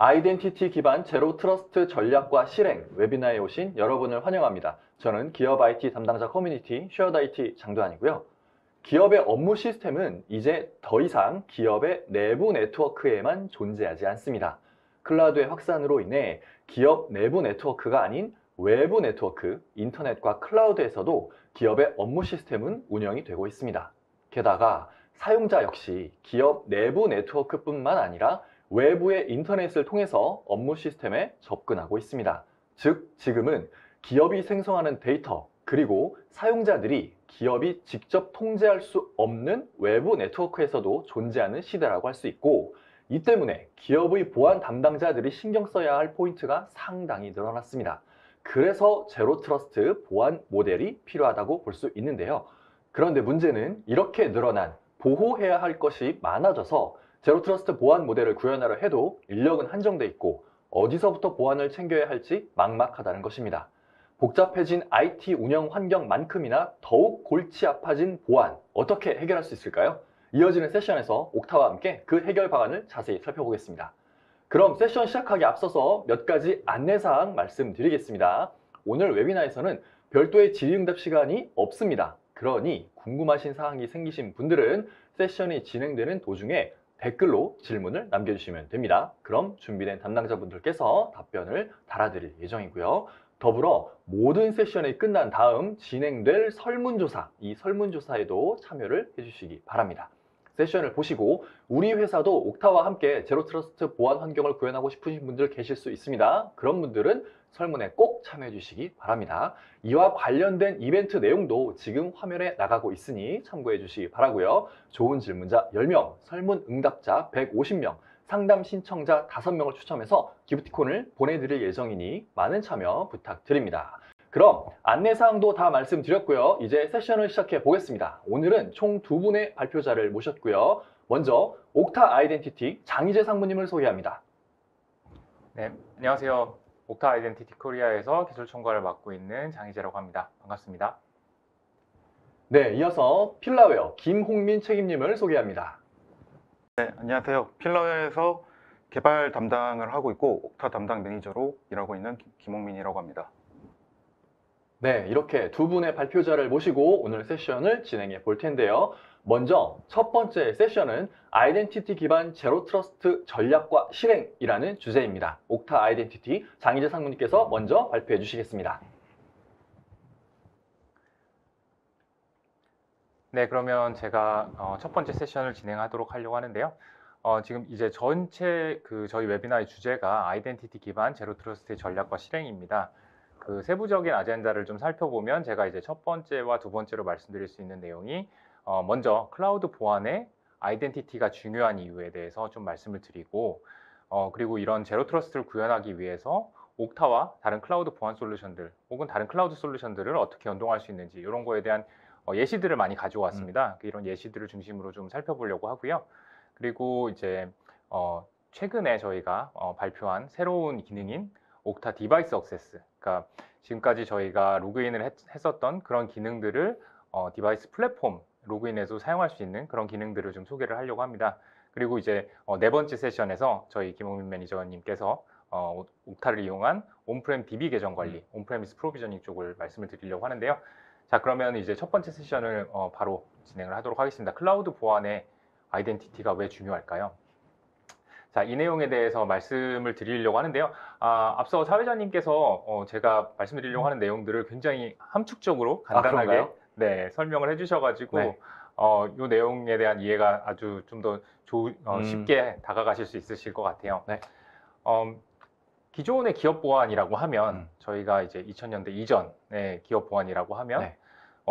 아이덴티티 기반 제로 트러스트 전략과 실행 웨비나에 오신 여러분을 환영합니다. 저는 기업 IT 담당자 커뮤니티 쉐어드 IT 장도환이고요. 기업의 업무 시스템은 이제 더 이상 기업의 내부 네트워크에만 존재하지 않습니다. 클라우드의 확산으로 인해 기업 내부 네트워크가 아닌 외부 네트워크, 인터넷과 클라우드에서도 기업의 업무 시스템은 운영이 되고 있습니다. 게다가 사용자 역시 기업 내부 네트워크뿐만 아니라 외부의 인터넷을 통해서 업무 시스템에 접근하고 있습니다. 즉, 지금은 기업이 생성하는 데이터, 그리고 사용자들이 기업이 직접 통제할 수 없는 외부 네트워크에서도 존재하는 시대라고 할 수 있고, 이 때문에 기업의 보안 담당자들이 신경 써야 할 포인트가 상당히 늘어났습니다. 그래서 제로 트러스트 보안 모델이 필요하다고 볼 수 있는데요. 그런데 문제는 이렇게 늘어난 보호해야 할 것이 많아져서 제로 트러스트 보안 모델을 구현하려 해도 인력은 한정돼 있고 어디서부터 보안을 챙겨야 할지 막막하다는 것입니다. 복잡해진 IT 운영 환경만큼이나 더욱 골치 아파진 보안, 어떻게 해결할 수 있을까요? 이어지는 세션에서 옥타와 함께 그 해결 방안을 자세히 살펴보겠습니다. 그럼 세션 시작하기 앞서서 몇 가지 안내사항 말씀드리겠습니다. 오늘 웨비나에서는 별도의 질의응답 시간이 없습니다. 그러니 궁금하신 사항이 생기신 분들은 세션이 진행되는 도중에 댓글로 질문을 남겨주시면 됩니다. 그럼 준비된 담당자분들께서 답변을 달아드릴 예정이고요. 더불어 모든 세션이 끝난 다음 진행될 설문조사, 이 설문조사에도 참여를 해주시기 바랍니다. 세션을 보시고 우리 회사도 옥타와 함께 제로 트러스트 보안 환경을 구현하고 싶으신 분들 계실 수 있습니다. 그런 분들은 설문에 꼭 참여해 주시기 바랍니다. 이와 관련된 이벤트 내용도 지금 화면에 나가고 있으니 참고해 주시기 바라고요. 좋은 질문자 10명, 설문 응답자 150명, 상담 신청자 5명을 추첨해서 기프티콘을 보내드릴 예정이니 많은 참여 부탁드립니다. 그럼 안내사항도 다 말씀드렸고요. 이제 세션을 시작해 보겠습니다. 오늘은 총 2분의 발표자를 모셨고요. 먼저 옥타 아이덴티티 장희재 상무님을 소개합니다. 네, 안녕하세요. 옥타 아이덴티티 코리아에서 기술 총괄을 맡고 있는 장희재라고 합니다. 반갑습니다. 네, 이어서 필라웨어 김홍민 책임님을 소개합니다. 네, 안녕하세요. 필러웨어에서 개발 담당을 하고 있고 옥타 담당 매니저로 일하고 있는 김홍민이라고 합니다. 네, 이렇게 2분의 발표자를 모시고 오늘 세션을 진행해 볼 텐데요. 먼저 첫 번째 세션은 아이덴티티 기반 제로 트러스트 전략과 실행이라는 주제입니다. 옥타 아이덴티티 장희재 상무님께서 먼저 발표해 주시겠습니다. 네, 그러면 제가 첫 번째 세션을 진행하도록 하려고 하는데요. 지금 이제 전체 저희 웨비나의 주제가 아이덴티티 기반 제로 트러스트의 전략과 실행입니다. 그 세부적인 아젠다를 좀 살펴보면 제가 이제 첫 번째와 두 번째로 말씀드릴 수 있는 내용이 먼저 클라우드 보안에 아이덴티티가 중요한 이유에 대해서 좀 말씀을 드리고 그리고 이런 제로 트러스트를 구현하기 위해서 옥타와 다른 클라우드 보안 솔루션들 혹은 다른 클라우드 솔루션들을 어떻게 연동할 수 있는지 이런 거에 대한 예시들을 많이 가져왔습니다. 이런 예시들을 중심으로 좀 살펴보려고 하고요. 그리고 이제 최근에 저희가 발표한 새로운 기능인 옥타 디바이스 억세스, 그러니까 지금까지 저희가 로그인을 했었던 그런 기능들을 디바이스 플랫폼 로그인해서 사용할 수 있는 그런 기능들을 좀 소개를 하려고 합니다. 그리고 이제 네 번째 세션에서 저희 김홍민 매니저님께서 옥타를 이용한 온프렘 DB 계정 관리, 온프레미스 프로비저닝 쪽을 말씀을 드리려고 하는데요. 자, 그러면 이제 첫 번째 세션을 바로 진행을 하도록 하겠습니다. 클라우드 보안의 아이덴티티가 왜 중요할까요? 자, 이 내용에 대해서 말씀을 드리려고 하는데요. 앞서 사회자님께서 제가 말씀드리려고 하는 내용들을 굉장히 함축적으로 간단하게 설명을 해주셔가지고 네. 이 내용에 대한 이해가 아주 좀 더 쉽게 다가가실 수 있으실 것 같아요. 네. 기존의 기업 보안이라고 하면 저희가 이제 2000년대 이전의 기업 보안이라고 하면 네.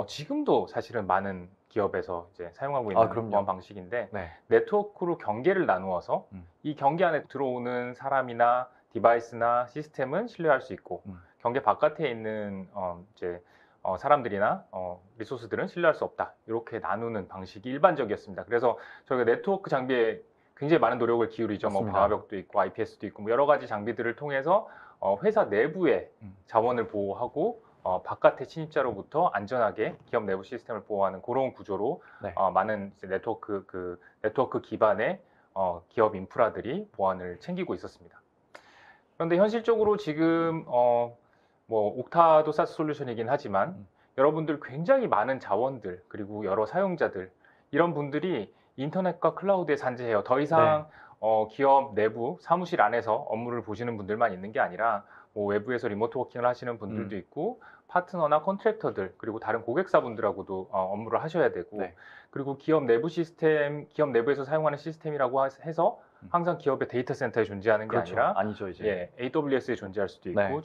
지금도 사실은 많은 기업에서 이제 사용하고 있는 보안 방식인데 네트워크로 경계를 나누어서 이 경계 안에 들어오는 사람이나 디바이스나 시스템은 신뢰할 수 있고 경계 바깥에 있는 이제 사람들이나 리소스들은 신뢰할 수 없다, 이렇게 나누는 방식이 일반적이었습니다. 그래서 저희가 네트워크 장비에 굉장히 많은 노력을 기울이죠. 뭐 방화벽도 있고 IPS도 있고 뭐 여러 가지 장비들을 통해서 회사 내부의 자원을 보호하고 바깥의 침입자로부터 안전하게 기업 내부 시스템을 보호하는 그런 구조로 많은 이제 네트워크 기반의 기업 인프라들이 보안을 챙기고 있었습니다. 그런데 현실적으로 지금 뭐 옥타도 사스 솔루션이긴 하지만 여러분들 굉장히 많은 자원들 그리고 여러 사용자들 이런 분들이 인터넷과 클라우드에 산재해요. 더 이상 기업 내부 사무실 안에서 업무를 보시는 분들만 있는 게 아니라 뭐 외부에서 리모트 워킹을 하시는 분들도 있고 파트너나 컨트랙터들 그리고 다른 고객사분들하고도 업무를 하셔야 되고 네. 그리고 기업 내부 시스템, 기업 내부에서 사용하는 시스템이라고 해서 항상 기업의 데이터 센터에 존재하는 게 그렇죠. 아니라 아니죠, 이제. AWS에 존재할 수도 있고 네.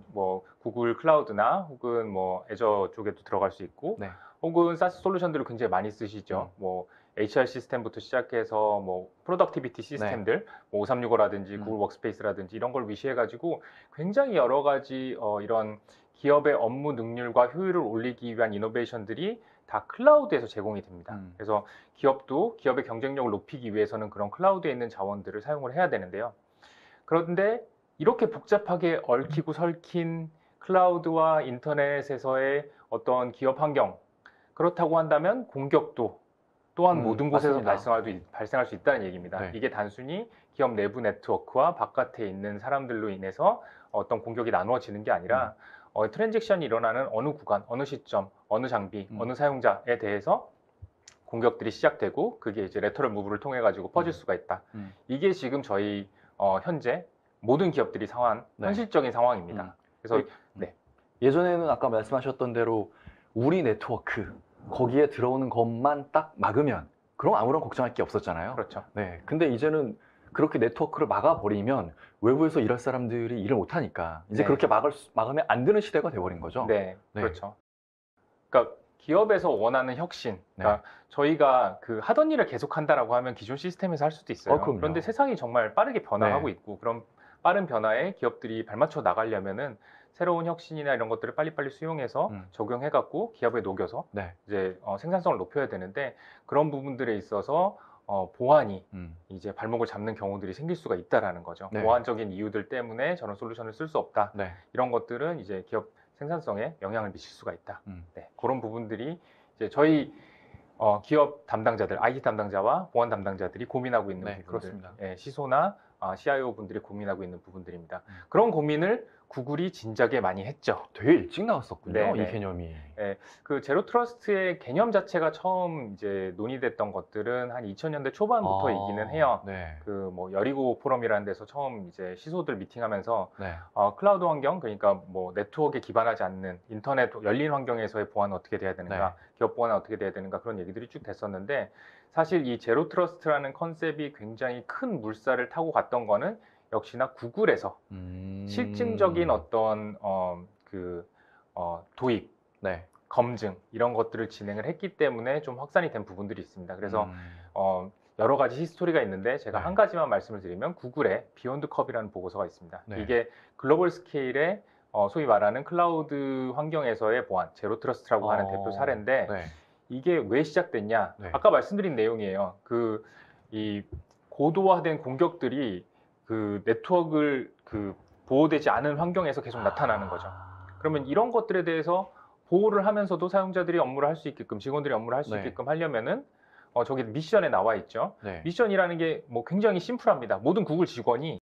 뭐 구글 클라우드나 혹은 뭐 애저 쪽에도 들어갈 수 있고 네. 혹은 사스 솔루션들을 굉장히 많이 쓰시죠. 뭐 HR 시스템부터 시작해서 뭐 프로덕티비티 시스템들, 뭐 5365라든지 구글 워크스페이스라든지 이런 걸 위시해가지고 굉장히 여러 가지 이런 기업의 업무 능률과 효율을 올리기 위한 이노베이션들이 다 클라우드에서 제공이 됩니다. 그래서 기업도 기업의 경쟁력을 높이기 위해서는 그런 클라우드에 있는 자원들을 사용을 해야 되는데요. 그런데 이렇게 복잡하게 얽히고 설킨 클라우드와 인터넷에서의 어떤 기업 환경 그렇다고 한다면 공격도 또한 모든 곳에서 맞습니다. 발생할 수 있다는 얘기입니다. 네. 이게 단순히 기업 내부 네트워크와 바깥에 있는 사람들로 인해서 어떤 공격이 나누어지는 게 아니라 트랜잭션이 일어나는 어느 구간, 어느 시점, 어느 장비, 어느 사용자에 대해서 공격들이 시작되고 그게 이제 레터럴 무브를 통해 가지고 퍼질 수가 있다. 이게 지금 저희 현재 모든 기업들이 상황 네. 현실적인 상황입니다. 그래서 예전에는 아까 말씀하셨던 대로 우리 네트워크 거기에 들어오는 것만 딱 막으면 그럼 아무런 걱정할 게 없었잖아요. 그렇죠. 네. 근데 이제는 그렇게 네트워크를 막아버리면 외부에서 일할 사람들이 일을 못하니까 이제 네. 그렇게 막으면 안 되는 시대가 돼버린 거죠. 네, 네. 그렇죠. 그러니까 기업에서 원하는 혁신, 그러니까 저희가 그 하던 일을 계속한다라고 하면 기존 시스템에서 할 수도 있어요. 그럼요. 그런데 세상이 정말 빠르게 변화하고 있고 그런 빠른 변화에 기업들이 발맞춰 나가려면은 새로운 혁신이나 이런 것들을 빨리빨리 수용해서 적용해갖고 기업에 녹여서 이제 생산성을 높여야 되는데 그런 부분들에 있어서 보안이 이제 발목을 잡는 경우들이 생길 수가 있다라는 거죠. 네. 보안적인 이유들 때문에 저런 솔루션을 쓸 수 없다. 이런 것들은 이제 기업 생산성에 영향을 미칠 수가 있다. 네, 그런 부분들이 이제 저희 기업 담당자들, IT 담당자와 보안 담당자들이 고민하고 있는 부분들, 그렇습니다. 시소나 CIO 분들이 고민하고 있는 부분들입니다. 그런 고민을 구글이 진작에 많이 했죠. 되게 일찍 나왔었군요. 네, 네. 이 개념이. 그 제로 트러스트의 개념 자체가 처음 이제 논의됐던 것들은 한 2000년대 초반부터이기는 해요. 네. 그 뭐 여리고 포럼이라는 데서 처음 이제 시소들 미팅하면서 네. 클라우드 환경 그러니까 뭐 네트워크에 기반하지 않는 인터넷 열린 환경에서의 보안은 어떻게 돼야 되는가, 기업 보안은 어떻게 돼야 되는가 그런 얘기들이 쭉 됐었는데 사실 이 제로 트러스트라는 컨셉이 굉장히 큰 물살을 타고 갔던 거는 역시나 구글에서 실증적인 어떤 도입, 검증 이런 것들을 진행을 했기 때문에 좀 확산이 된 부분들이 있습니다. 그래서 여러 가지 히스토리가 있는데 제가 한 가지만 말씀을 드리면 구글의 비욘드 컵이라는 보고서가 있습니다. 이게 글로벌 스케일의 소위 말하는 클라우드 환경에서의 보안, 제로 트러스트라고 하는 대표 사례인데 이게 왜 시작됐냐? 아까 말씀드린 내용이에요. 이 고도화된 공격들이 그 네트워크를 보호되지 않은 환경에서 계속 나타나는 거죠. 그러면 이런 것들에 대해서 보호를 하면서도 사용자들이 업무를 할 수 있게끔, 직원들이 업무를 할 수 있게끔 하려면은 저기 미션에 나와 있죠. 미션이라는 게 뭐 굉장히 심플합니다. 모든 구글 직원이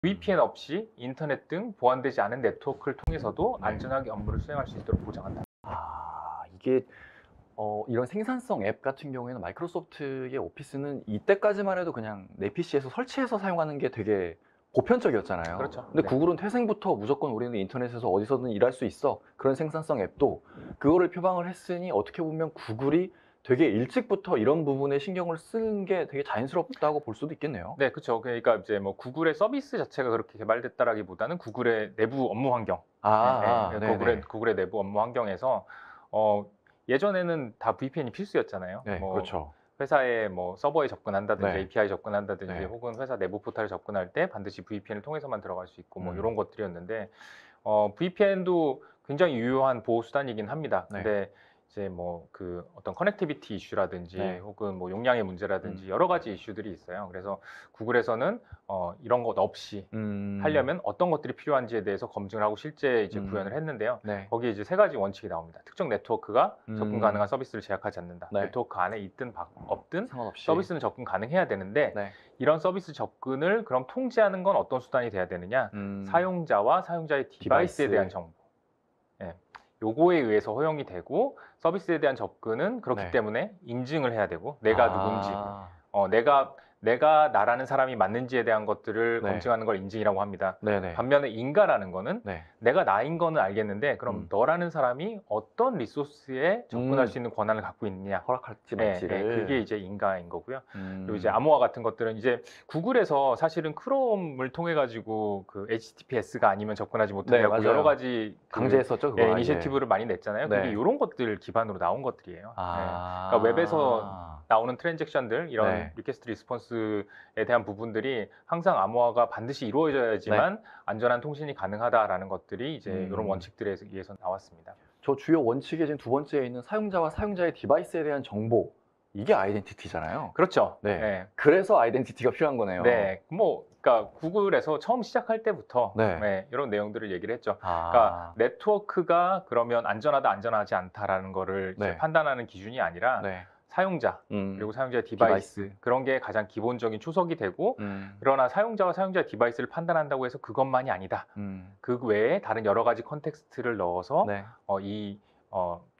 VPN 없이 인터넷 등 보안되지 않은 네트워크를 통해서도 안전하게 업무를 수행할 수 있도록 보장한다. 이게 이런 생산성 앱 같은 경우에는 마이크로소프트의 오피스는 이때까지만 해도 그냥 내 PC에서 설치해서 사용하는 게 되게 보편적이었잖아요. 그렇죠. 근데 구글은 태생부터 무조건 우리는 인터넷에서 어디서든 일할 수 있어. 그런 생산성 앱도 그거를 표방을 했으니 어떻게 보면 구글이 되게 일찍부터 이런 부분에 신경을 쓰는 게 되게 자연스럽다고 볼 수도 있겠네요. 네, 그렇죠. 그러니까 이제 뭐 구글의 서비스 자체가 그렇게 개발됐다라기보다는 구글의 내부 업무 환경, 구글의 내부 업무 환경에서 예전에는 다 VPN이 필수였잖아요. 뭐 그렇죠. 회사에 뭐 서버에 접근한다든지 API 접근한다든지 네. 혹은 회사 내부 포털에 접근할 때 반드시 VPN을 통해서만 들어갈 수 있고 뭐 이런 것들이었는데 VPN도 굉장히 유효한 보호 수단이긴 합니다. 근데 이제 뭐 그 어떤 커넥티비티 이슈라든지 네. 혹은 뭐 용량의 문제라든지 여러 가지 이슈들이 있어요. 그래서 구글에서는 이런 것 없이 하려면 어떤 것들이 필요한지에 대해서 검증을 하고 실제 이제 구현을 했는데요. 네. 거기에 이제 세 가지 원칙이 나옵니다. 특정 네트워크가 접근 음. 가능한 서비스를 제약하지 않는다. 네. 네트워크 안에 있든 없든 상관없이. 서비스는 접근 가능해야 되는데 네. 이런 서비스 접근을 그럼 통제하는 건 어떤 수단이 돼야 되느냐? 사용자와 사용자의 디바이스에 디바이스. 대한 정보. 예. 요거에 의해서 허용이 되고 서비스에 대한 접근은 그렇기 네. 때문에 인증을 해야 되고 내가 누군지 아. 내가 나라는 사람이 맞는지에 대한 것들을 네. 검증하는 걸 인증이라고 합니다. 네네. 반면에 인가라는 거는 네. 내가 나인 거는 알겠는데 그럼 너라는 사람이 어떤 리소스에 접근할 수 있는 권한을 갖고 있느냐. 허락할지 예, 말지를. 그게 이제 인가인 거고요. 그리고 이제 음. 암호화 같은 것들은 이제 구글에서 사실은 크롬을 통해 가지고 그 HTTPS가 아니면 접근하지 못하게 네, 하고 맞아요. 여러 가지 강제했었죠, 그거. 예, 아예. 이니셔티브를 많이 냈잖아요. 네. 그게 이런 것들 기반으로 나온 것들이에요. 아. 그러니까 웹에서 나오는 트랜잭션들 이런 네. 리퀘스트 리스폰스에 대한 부분들이 항상 암호화가 반드시 이루어져야지만 안전한 통신이 가능하다라는 것들이 이제 이런 원칙들에 의해서 나왔습니다. 저 주요 원칙의 지금 두 번째에 있는 사용자와 사용자의 디바이스에 대한 정보. 이게 아이덴티티잖아요. 그렇죠. 네. 네. 그래서 아이덴티티가 필요한 거네요. 네, 뭐, 그러니까 구글에서 처음 시작할 때부터 네. 이런 내용들을 얘기를 했죠. 아. 그러니까 네트워크가 그러면 안전하다, 안전하지 않다라는 거를 이제 네. 판단하는 기준이 아니라 네. 사용자 그리고 사용자의 디바이스. 디바이스 그런 게 가장 기본적인 초석이 되고 음. 그러나 사용자와 사용자의 디바이스를 판단한다고 해서 그것만이 아니다. 그 외에 다른 여러 가지 컨텍스트를 넣어서 네. 이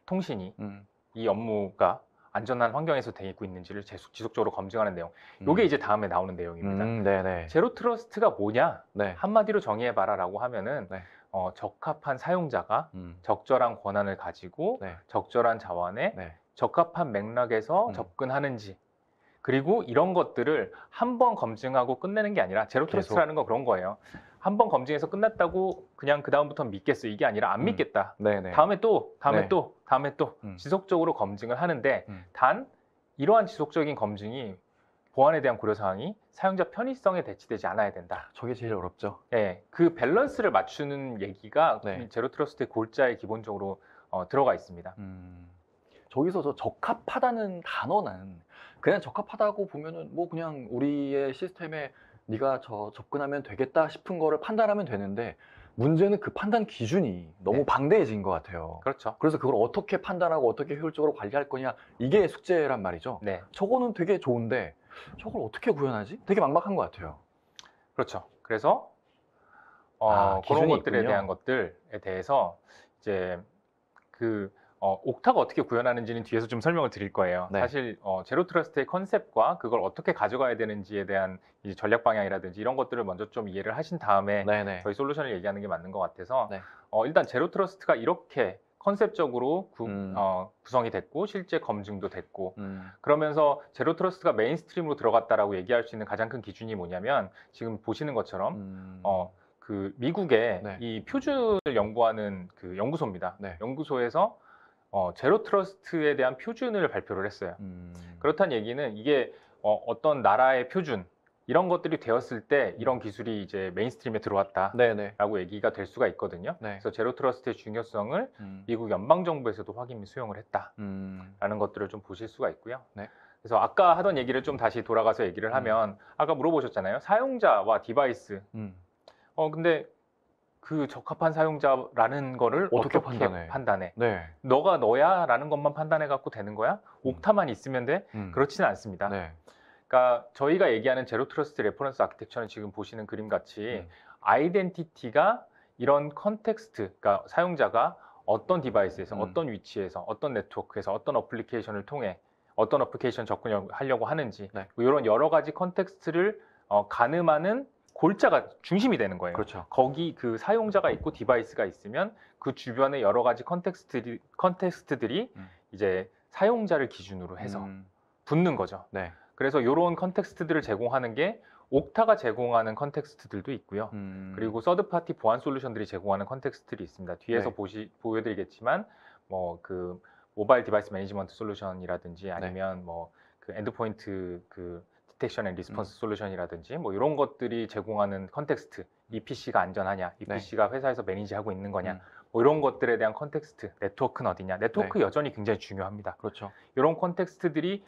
통신이 음. 이 업무가 안전한 환경에서 되고 있는지를 지속적으로 검증하는 내용. 이게 이제 다음에 나오는 내용입니다. 네네. 제로 트러스트가 뭐냐? 네. 한마디로 정의해봐라라고 하면은 네. 적합한 사용자가 음. 적절한 권한을 가지고 네. 적절한 자원에 네. 적합한 맥락에서 접근하는지 그리고 이런 것들을 한 번 검증하고 끝내는 게 아니라 제로 트러스트라는 건 그런 거예요. 한 번 검증해서 끝났다고 그냥 그 다음부터 믿겠어 이게 아니라 안 믿겠다. 네네. 다음에 또 네. 지속적으로 검증을 하는데 단 이러한 지속적인 검증이 보안에 대한 고려사항이 사용자 편의성에 대치되지 않아야 된다. 저게 제일 어렵죠. 네, 그 밸런스를 맞추는 얘기가 네. 제로 트러스트의 골자에 기본적으로 들어가 있습니다. 저기서 저 적합하다는 단어는 그냥 적합하다고 보면은 뭐 그냥 우리의 시스템에 네가 접근하면 되겠다 싶은 거를 판단하면 되는데 문제는 그 판단 기준이 너무 네. 방대해진 것 같아요. 그렇죠. 그래서 그걸 어떻게 판단하고 어떻게 효율적으로 관리할 거냐 이게 숙제란 말이죠. 네, 저거는 되게 좋은데 저걸 어떻게 구현하지? 되게 막막한 것 같아요. 그렇죠. 그래서 그런 기준이 것들에 있군요. 대한 것들에 대해서 이제 옥타가 어떻게 구현하는지는 뒤에서 좀 설명을 드릴 거예요. 네. 사실 제로 트러스트의 컨셉과 그걸 어떻게 가져가야 되는지에 대한 이제 전략 방향이라든지 이런 것들을 먼저 좀 이해를 하신 다음에 네네. 저희 솔루션을 얘기하는 게 맞는 것 같아서 네. 일단 제로 트러스트가 이렇게 컨셉적으로 구성이 됐고 실제 검증도 됐고 그러면서 제로 트러스트가 메인스트림으로 들어갔다라고 얘기할 수 있는 가장 큰 기준이 뭐냐면 지금 보시는 것처럼 그 미국의 네. 이 표준을 연구하는 그 연구소입니다. 네. 연구소에서 제로 트러스트에 대한 표준을 발표를 했어요. 그렇다는 얘기는 이게 어떤 나라의 표준 이런 것들이 되었을 때 이런 기술이 이제 메인스트림에 들어왔다라고 네네. 얘기가 될 수가 있거든요. 네. 그래서 제로 트러스트의 중요성을 미국 연방정부에서도 확인 및 수용을 했다라는 것들을 좀 보실 수가 있고요. 네. 그래서 아까 하던 얘기를 좀 다시 돌아가서 얘기를 하면 아까 물어보셨잖아요. 사용자와 디바이스. 근데 그 적합한 사용자라는 거를 어떻게 어떻게 판단해? 네. 너가 너야? 라는 것만 판단해 갖고 되는 거야? 옥타만 있으면 돼? 그렇지는 않습니다. 네. 그러니까 저희가 얘기하는 제로 트러스트 레퍼런스 아키텍처는 지금 보시는 그림 같이 아이덴티티가 이런 컨텍스트, 그러니까 사용자가 어떤 디바이스에서 어떤 위치에서 어떤 네트워크에서 어떤 어플리케이션을 통해 어떤 어플리케이션 접근하려고 하는지 네. 이런 여러 가지 컨텍스트를 가늠하는 골자가 중심이 되는 거예요. 그렇죠. 거기 그 사용자가 있고 디바이스가 있으면 그 주변의 여러 가지 컨텍스트들이 이제 사용자를 기준으로 해서 붙는 거죠. 네. 그래서 이런 컨텍스트들을 제공하는 게 옥타가 제공하는 컨텍스트들도 있고요. 그리고 서드파티 보안 솔루션들이 제공하는 컨텍스트들이 있습니다. 뒤에서 네. 보여드리겠지만 뭐 그 모바일 디바이스 매니지먼트 솔루션이라든지 아니면 뭐 그 엔드포인트 그 디텍션 앤 리스폰스 솔루션이라든지 뭐 이런 것들이 제공하는 컨텍스트, 이 PC가 안전하냐, 이 네. PC가 회사에서 매니지하고 있는 거냐, 뭐 이런 것들에 대한 컨텍스트, 네트워크는 어디냐? 네트워크 여전히 굉장히 중요합니다. 그렇죠. 이런 컨텍스트들이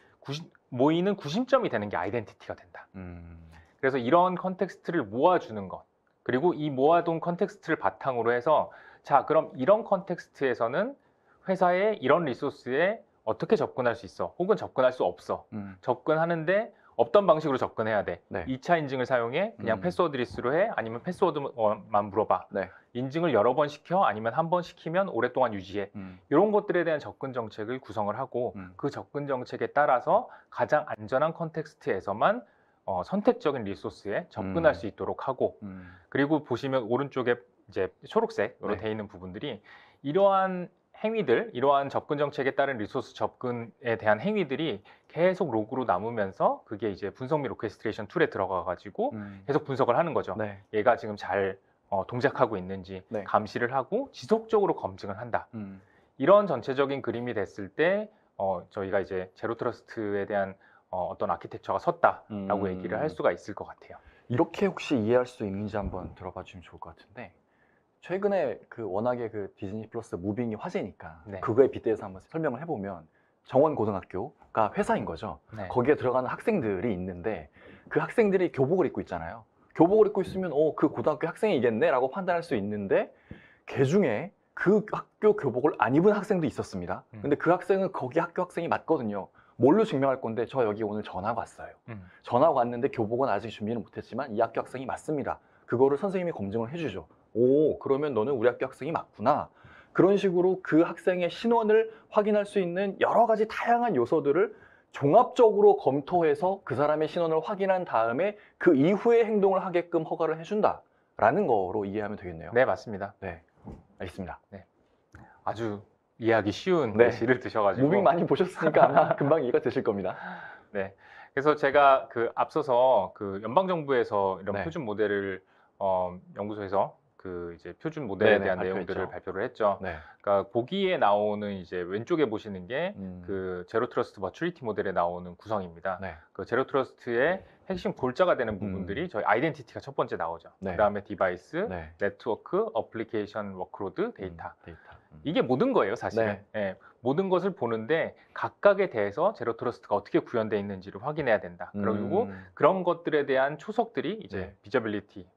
모이는 구심점이 되는 게 아이덴티티가 된다. 그래서 이런 컨텍스트를 모아주는 것, 그리고 이 모아둔 컨텍스트를 바탕으로 해서 자, 그럼 이런 컨텍스트에서는 회사의 이런 리소스에 어떻게 접근할 수 있어? 혹은 접근할 수 없어. 접근하는데 어떤 방식으로 접근해야 돼? 네. 2차 인증을 사용해? 그냥 패스워드 리스로 해? 아니면 패스워드만 물어봐? 네. 인증을 여러 번 시켜? 아니면 한 번 시키면 오랫동안 유지해? 이런 것들에 대한 접근 정책을 구성을 하고 그 접근 정책에 따라서 가장 안전한 컨텍스트에서만 선택적인 리소스에 접근할 수 있도록 하고 그리고 보시면 오른쪽에 이제 초록색으로 네. 되어 있는 부분들이 이러한 행위들, 이러한 접근 정책에 따른 리소스 접근에 대한 행위들이 계속 로그로 남으면서 그게 이제 분석 및 오케스트레이션 툴에 들어가 가지고 계속 분석을 하는 거죠. 네. 얘가 지금 잘 동작하고 있는지 네. 감시를 하고 지속적으로 검증을 한다. 이런 전체적인 그림이 됐을 때 저희가 이제 제로 트러스트에 대한 어떤 아키텍처가 섰다라고 얘기를 할 수가 있을 것 같아요. 이렇게 혹시 이해할 수 있는지 한번 들어봐 주시면 좋을 것 같은데, 최근에 그 워낙에 그 디즈니 플러스 무빙이 화제니까 네. 그거에 빗대서 한번 설명을 해보면, 정원고등학교가 회사인 거죠. 네. 거기에 들어가는 학생들이 있는데 그 학생들이 교복을 입고 있잖아요. 교복을 입고 있으면 그 고등학교 학생이겠네 라고 판단할 수 있는데, 그 중에 그 학교 교복을 안 입은 학생도 있었습니다. 근데 그 학생은 거기 학교 학생이 맞거든요. 뭘로 증명할 건데, 저 여기 오늘 전화가 왔어요. 전화가 왔는데 교복은 아직 준비는 못했지만 이 학교 학생이 맞습니다. 그거를 선생님이 검증을 해주죠. 오, 그러면 너는 우리 학교 학생이 맞구나. 그런 식으로 그 학생의 신원을 확인할 수 있는 여러 가지 다양한 요소들을 종합적으로 검토해서 그 사람의 신원을 확인한 다음에 그 이후의 행동을 하게끔 허가를 해준다라는 거로 이해하면 되겠네요. 네, 맞습니다. 네, 알겠습니다. 아주 이해하기 쉬운 네. 예시를 드셔가지고 무빙 많이 보셨으니까 아마 금방 이해가 되실 겁니다. 네. 그래서 제가 그 앞서서 그 연방정부에서 이런 네. 표준 모델을 연구소에서 그 이제 표준 모델에 네네, 대한 발표했죠. 내용들을 발표를 했죠. 네. 그러니까 보기에 나오는 이제 왼쪽에 보시는 게 그 제로 트러스트 머추리티 모델에 나오는 구성입니다. 네. 그 제로 트러스트의 핵심 골자가 되는 부분들이 저희 아이덴티티가 첫 번째 나오죠. 네. 그다음에 디바이스, 네. 네트워크, 어플리케이션, 워크로드, 데이터. 데이터. 이게 모든 거예요, 사실은. 네. 예, 모든 것을 보는데 각각에 대해서 제로 트러스트가 어떻게 구현되어 있는지를 확인해야 된다. 그리고 그런 것들에 대한 초석들이 이제 네. 비저빌리티,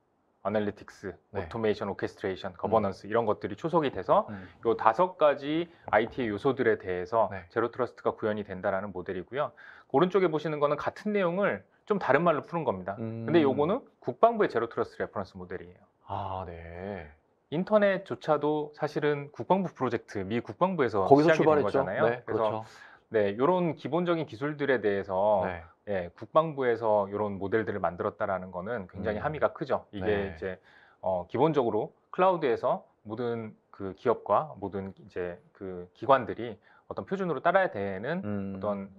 어널리틱스, 네. 오토메이션, 오케스트레이션, 거버넌스 이런 것들이 초석이 돼서 요 5가지 IT의 요소들에 대해서 네. 제로 트러스트가 구현이 된다라는 모델이고요. 오른쪽에 보시는 거는 같은 내용을 좀 다른 말로 푸는 겁니다. 근데 요거는 국방부의 제로 트러스트 레퍼런스 모델이에요. 아, 네. 인터넷조차도 사실은 국방부 프로젝트, 미 국방부에서 거기서 시작이 된 출발했죠. 거잖아요. 네, 그래서 그렇죠. 네, 이런 기본적인 기술들에 대해서 네. 예, 국방부에서 이런 모델들을 만들었다라는 거는 굉장히 함의가 크죠. 이게 네. 이제 기본적으로 클라우드에서 모든 그 기업과 모든 이제 그 기관들이 어떤 표준으로 따라야 되는 어떤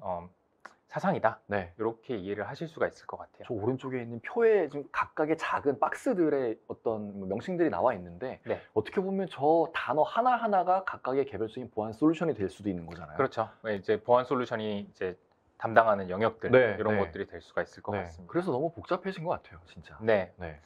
사상이다. 네. 이렇게 이해를 하실 수가 있을 것 같아요. 저 오른쪽에 있는 표에 지금 각각의 작은 박스들의 어떤 명칭들이 나와 있는데, 네. 어떻게 보면 저 단어 하나하나가 각각의 개별적인 보안 솔루션이 될 수도 있는 거잖아요. 그렇죠. 네, 이제 보안 솔루션이 이제 담당하는 영역들 네, 이런 네. 것들이 될 수가 있을 것 네. 같습니다. 그래서 너무 복잡해진 것 같아요, 진짜. 네. 네.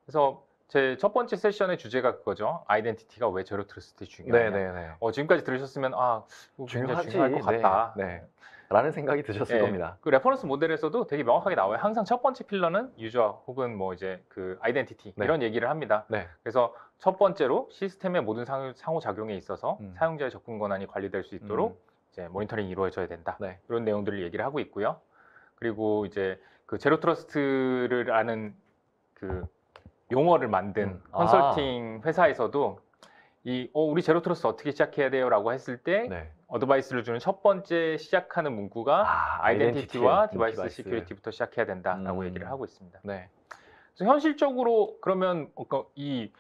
그래서 제 첫 번째 세션의 주제가 그거죠. 아이덴티티가 왜 제로 트러스트에 중요하냐. 네, 네, 네. 지금까지 들으셨으면 이거 굉장히 중요하지. 중요할 것 같다. 네. 라는 생각이 드셨을 예, 겁니다. 그 레퍼런스 모델에서도 되게 명확하게 나와요. 항상 첫 번째 필러는 유저 혹은 뭐 이제 그 아이덴티티 네. 이런 얘기를 합니다. 네. 그래서 첫 번째로 시스템의 모든 상호작용에 있어서 사용자의 접근 권한이 관리될 수 있도록 이제 모니터링이 이루어져야 된다. 네. 이런 내용들을 얘기를 하고 있고요. 그리고 이제 그 제로 트러스트를 아는 그 용어를 만든 컨설팅 회사에서도 우리 제로 트러스트 어떻게 시작해야 돼요라고 했을 때 네. 어드바이스를 주는 첫 번째 시작하는 문구가 아이덴티티와 디바이스 시큐리티부터 시작해야 된다라고 얘기를 하고 있습니다. 네. 그래서 현실적으로 그러면 이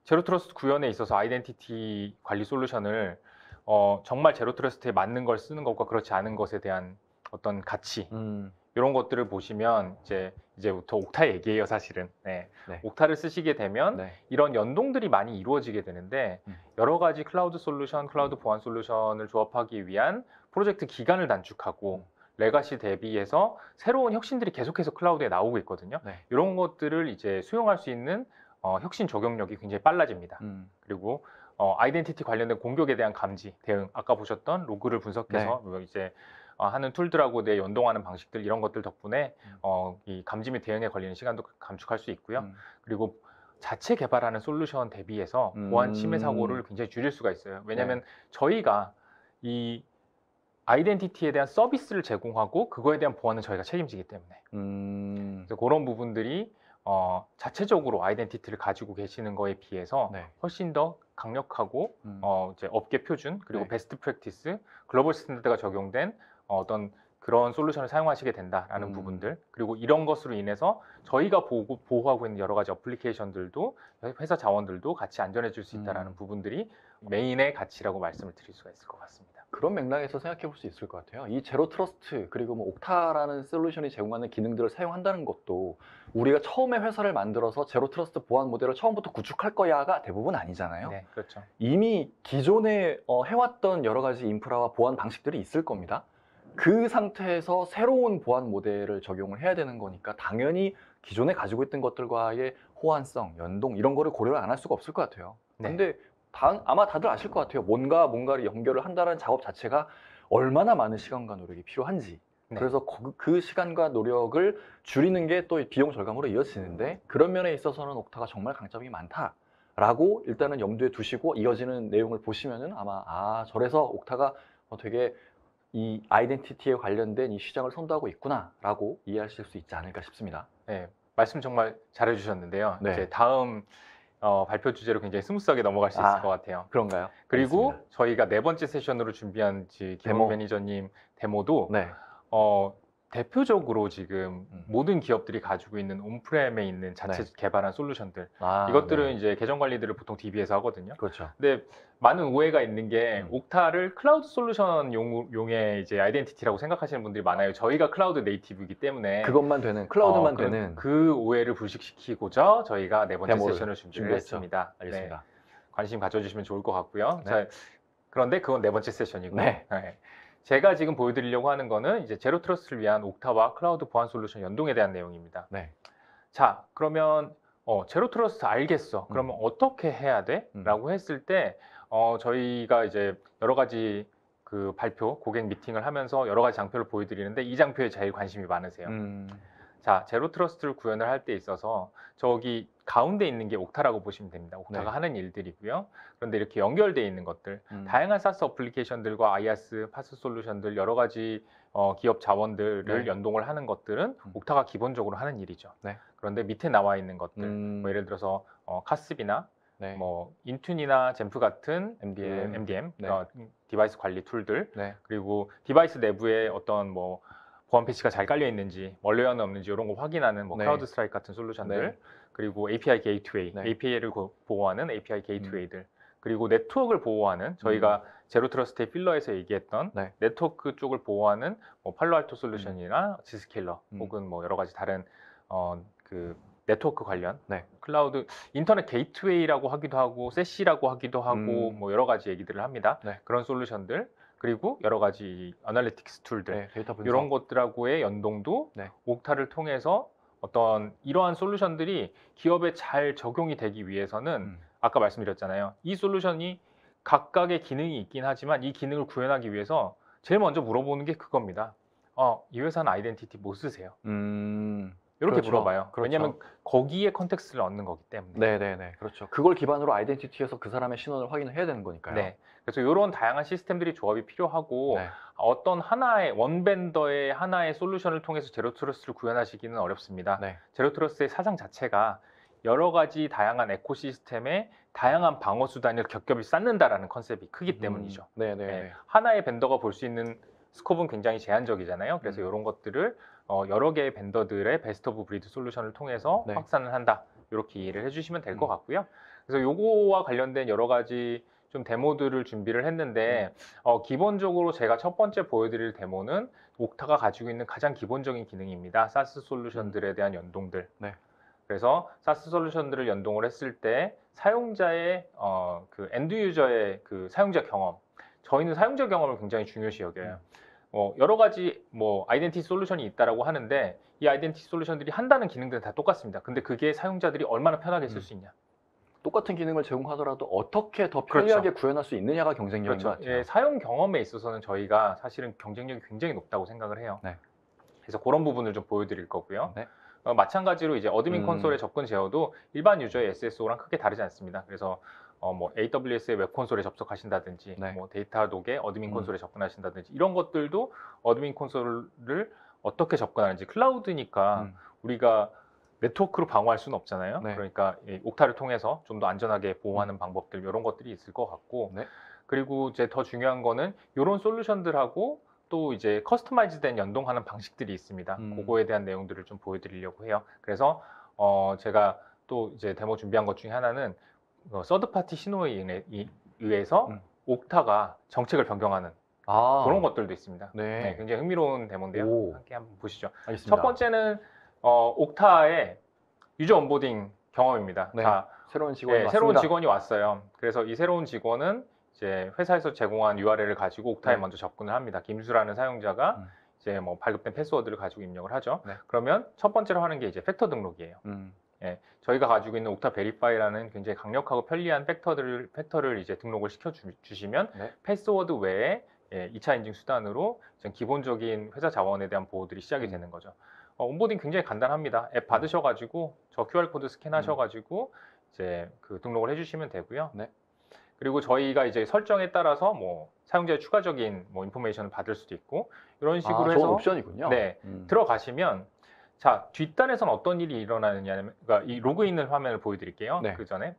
제로 트러스트 구현에 있어서 아이덴티티 관리 솔루션을 정말 제로 트러스트에 맞는 걸 쓰는 것과 그렇지 않은 것에 대한 어떤 가치 이런 것들을 보시면 이제부터 옥타 얘기예요, 사실은. 네. 네. 옥타를 쓰시게 되면 네. 이런 연동들이 많이 이루어지게 되는데 여러 가지 클라우드 솔루션, 클라우드 보안 솔루션을 조합하기 위한 프로젝트 기간을 단축하고 레가시 대비해서 새로운 혁신들이 계속해서 클라우드에 나오고 있거든요. 네. 이런 것들을 이제 수용할 수 있는 혁신 적용력이 굉장히 빨라집니다. 그리고 아이덴티티 관련된 공격에 대한 감지, 대응, 아까 보셨던 로그를 분석해서 뭐 이제 하는 툴들하고 내 연동하는 방식들 이런 것들 덕분에 이 감지 및 대응에 걸리는 시간도 감축할 수 있고요. 그리고 자체 개발하는 솔루션 대비해서 보안 침해 사고를 굉장히 줄일 수가 있어요. 왜냐하면 저희가 이 아이덴티티에 대한 서비스를 제공하고 그거에 대한 보안은 저희가 책임지기 때문에 그래서 그런 부분들이 자체적으로 아이덴티티를 가지고 계시는 거에 비해서 네. 훨씬 더 강력하고 이제 업계 표준 그리고 네. 베스트 프랙티스 글로벌 스탠다드가 적용된 어떤 그런 솔루션을 사용하시게 된다라는 부분들 그리고 이런 것으로 인해서 저희가 보호하고 있는 여러 가지 어플리케이션들도 회사 자원들도 같이 안전해질 수 있다는 부분들이 메인의 가치라고 말씀을 드릴 수가 있을 것 같습니다. 그런 맥락에서 생각해 볼 수 있을 것 같아요. 이 제로 트러스트 그리고 뭐 옥타라는 솔루션이 제공하는 기능들을 사용한다는 것도 우리가 처음에 회사를 만들어서 제로 트러스트 보안 모델을 처음부터 구축할 거야가 대부분 아니잖아요. 네, 그렇죠. 이미 기존에 해왔던 여러 가지 인프라와 보안 방식들이 있을 겁니다. 그 상태에서 새로운 보안 모델을 적용을 해야 되는 거니까 당연히 기존에 가지고 있던 것들과의 호환성, 연동 이런 거를 고려를 안 할 수가 없을 것 같아요. 네. 근데 아마 다들 아실 것 같아요. 뭔가를 연결을 한다는 작업 자체가 얼마나 많은 시간과 노력이 필요한지. 네. 그래서 그 시간과 노력을 줄이는 게 또 비용 절감으로 이어지는데 그런 면에 있어서는 옥타가 정말 강점이 많다라고 일단은 염두에 두시고 이어지는 내용을 보시면은 아마 저래서 옥타가 되게 이 아이덴티티에 관련된 이 시장을 선도하고 있구나라고 이해하실 수 있지 않을까 싶습니다. 네, 말씀 정말 잘해주셨는데요. 네. 이제 다음 발표 주제로 굉장히 스무스하게 넘어갈 수 있을 것 같아요. 그런가요? 그리고 알겠습니다. 저희가 네 번째 세션으로 준비한 김원 데모. 매니저님 데모도 네. 대표적으로 지금 모든 기업들이 가지고 있는 온프렘에 있는 자체 개발한 솔루션들 이것들은 이제 계정 관리들을 보통 DB에서 하거든요. 그렇죠. 근데 많은 오해가 있는 게 옥타를 클라우드 솔루션 용의 이제 아이덴티티라고 생각하시는 분들이 많아요. 저희가 클라우드 네이티브이기 때문에 그것만 되는 클라우드만 되는 그 오해를 불식시키고자 저희가 네 번째 데모를 세션을 준비를 준비했죠. 했습니다. 알겠습니다. 네, 관심 가져주시면 좋을 것 같고요. 네. 자, 그런데 그건 네 번째 세션이고 네. 제가 지금 보여드리려고 하는 거는 이제 제로 트러스트를 위한 옥타와 클라우드 보안 솔루션 연동에 대한 내용입니다. 네. 자, 그러면 제로 트러스트 알겠어. 그러면 어떻게 해야 돼? 라고 했을 때 저희가 이제 여러 가지 그 발표, 고객 미팅을 하면서 여러 가지 장표를 보여드리는데 이 장표에 제일 관심이 많으세요. 자, 제로 트러스트를 구현을 할 때 있어서 저기 가운데 있는 게 옥타라고 보시면 됩니다. 옥타가 네. 하는 일들이고요. 그런데 이렇게 연결되어 있는 것들, 다양한 사스 어플리케이션들과 IaaS, 파스 솔루션들 여러 가지 기업 자원들을 네. 연동을 하는 것들은 옥타가 기본적으로 하는 일이죠. 네. 그런데 밑에 나와 있는 것들, 뭐 예를 들어서 카스비나 네. 뭐 인툰이나 젠프 같은 MDM 네. 디바이스 관리 툴들, 네. 그리고 디바이스 내부에 어떤 뭐 보안 패치가 잘 깔려 있는지, 멀웨어는 없는지 이런 거 확인하는 뭐 네. 크라우드 스트라이크 같은 솔루션들, 네. 그리고 API 게이트웨이, 네. API를 보호하는 API 게이트웨이들, 그리고 네트워크를 보호하는 저희가 제로 트러스트의 필러에서 얘기했던 네. 네트워크 쪽을 보호하는 뭐 팔로알토 솔루션이나 지스케일러 혹은 뭐 여러 가지 다른 그 네트워크 관련 네. 클라우드 인터넷 게이트웨이라고 하기도 하고 세시라고 하기도 하고 뭐 여러 가지 얘기들을 합니다. 네. 그런 솔루션들 그리고 여러 가지 어널리틱스 툴들 네. 데이터 분석. 이런 것들하고의 연동도 네. 옥타를 통해서 어떤 이러한 솔루션들이 기업에 잘 적용이 되기 위해서는 아까 말씀드렸잖아요. 이 솔루션이 각각의 기능이 있긴 하지만 이 기능을 구현하기 위해서 제일 먼저 물어보는 게 그겁니다. 이 회사는 아이덴티티 뭐 쓰세요? 이렇게 그렇죠. 물어봐요. 그렇죠. 왜냐하면 거기에 컨텍스트를 얻는 거기 때문에. 네네네. 그렇죠. 그걸 기반으로 아이덴티티에서 그 사람의 신원을 확인을 해야 되는 거니까요. 네. 그래서 이런 다양한 시스템들이 조합이 필요하고 네. 어떤 하나의 원벤더의 하나의 솔루션을 통해서 제로 트러스트를 구현하시기는 어렵습니다. 네. 제로 트러스트의 사상 자체가 여러 가지 다양한 에코시스템에 다양한 방어 수단을 겹겹이 쌓는다라는 컨셉이 크기 때문이죠. 네네. 네. 하나의 벤더가 볼 수 있는 스코프는 굉장히 제한적이잖아요. 그래서 이런 것들을 여러 개의 벤더들의 베스트 오브 브리드 솔루션을 통해서 네. 확산을 한다. 이렇게 이해를 해주시면 될 것 같고요. 그래서 요거와 관련된 여러 가지 좀 데모들을 준비를 했는데 기본적으로 제가 첫 번째 보여드릴 데모는 옥타가 가지고 있는 가장 기본적인 기능입니다. 사스 솔루션들에 대한 연동들. 네. 그래서 그래서 사스 솔루션들을 연동을 했을 때 사용자의 그 엔드 유저의 그 사용자 경험, 저희는 사용자 경험을 굉장히 중요시 여겨요. 여러 가지 뭐 아이덴티티 솔루션이 있다라고 하는데 이 아이덴티티 솔루션들이 한다는 기능들은 다 똑같습니다. 근데 그게 사용자들이 얼마나 편하게 쓸 수 있냐. 똑같은 기능을 제공하더라도 어떻게 더 편리하게 구현할 수 있느냐가 경쟁력인 것 그렇죠. 같아요. 예, 사용 경험에 있어서는 저희가 사실은 경쟁력이 굉장히 높다고 생각을 해요. 네. 그래서 그런 부분을 좀 보여드릴 거고요. 네. 마찬가지로 이제 어드민 음. 콘솔의 접근 제어도 일반 유저의 SSO랑 크게 다르지 않습니다. 그래서 뭐 AWS의 웹 콘솔에 접속하신다든지, 네. 뭐 데이터독의 어드민 음. 콘솔에 접근하신다든지 이런 것들도 어드민 콘솔을 어떻게 접근하는지 클라우드니까 우리가 네트워크로 방어할 수는 없잖아요. 네. 그러니까 이 옥타를 통해서 좀 더 안전하게 보호하는 방법들 이런 것들이 있을 것 같고, 네. 그리고 이제 더 중요한 거는 이런 솔루션들하고 또 이제 커스터마이즈된 연동하는 방식들이 있습니다. 그거에 대한 내용들을 좀 보여드리려고 해요. 그래서 제가 또 이제 데모 준비한 것 중에 하나는 서드파티 신호에 의해서 옥타가 정책을 변경하는 그런 것들도 있습니다. 네. 네, 굉장히 흥미로운 데모인데요. 오. 함께 한번 보시죠. 알겠습니다. 첫 번째는 옥타의 유저 온보딩 경험입니다. 네. 자, 새로운 직원이 왔습니다. 새로운 직원이 왔어요. 그래서 이 새로운 직원은 이제 회사에서 제공한 URL을 가지고 옥타에 네. 먼저 접근을 합니다. 김수라는 사용자가 이제 뭐 발급된 패스워드를 가지고 입력을 하죠. 네. 그러면 첫 번째로 하는 게 이제 팩터 등록이에요. 예, 저희가 가지고 있는 옥타 베리파이라는 굉장히 강력하고 편리한 팩터를 이제 등록을 시켜 주시면 네. 패스워드 외에 2차 인증 수단으로 기본적인 회사 자원에 대한 보호들이 시작이 되는 거죠. 온보딩 굉장히 간단합니다. 앱 받으셔가지고 저 QR코드 스캔하셔가지고 이제 그 등록을 해주시면 되고요. 네. 그리고 저희가 이제 설정에 따라서 뭐 사용자의 추가적인 뭐 인포메이션을 받을 수도 있고 이런 식으로 좋은 해서 옵션이군요. 네, 들어가시면 자 뒷단에선 어떤 일이 일어나느냐면 그러니까 이 로그인을 화면을 보여드릴게요. 네. 그 전에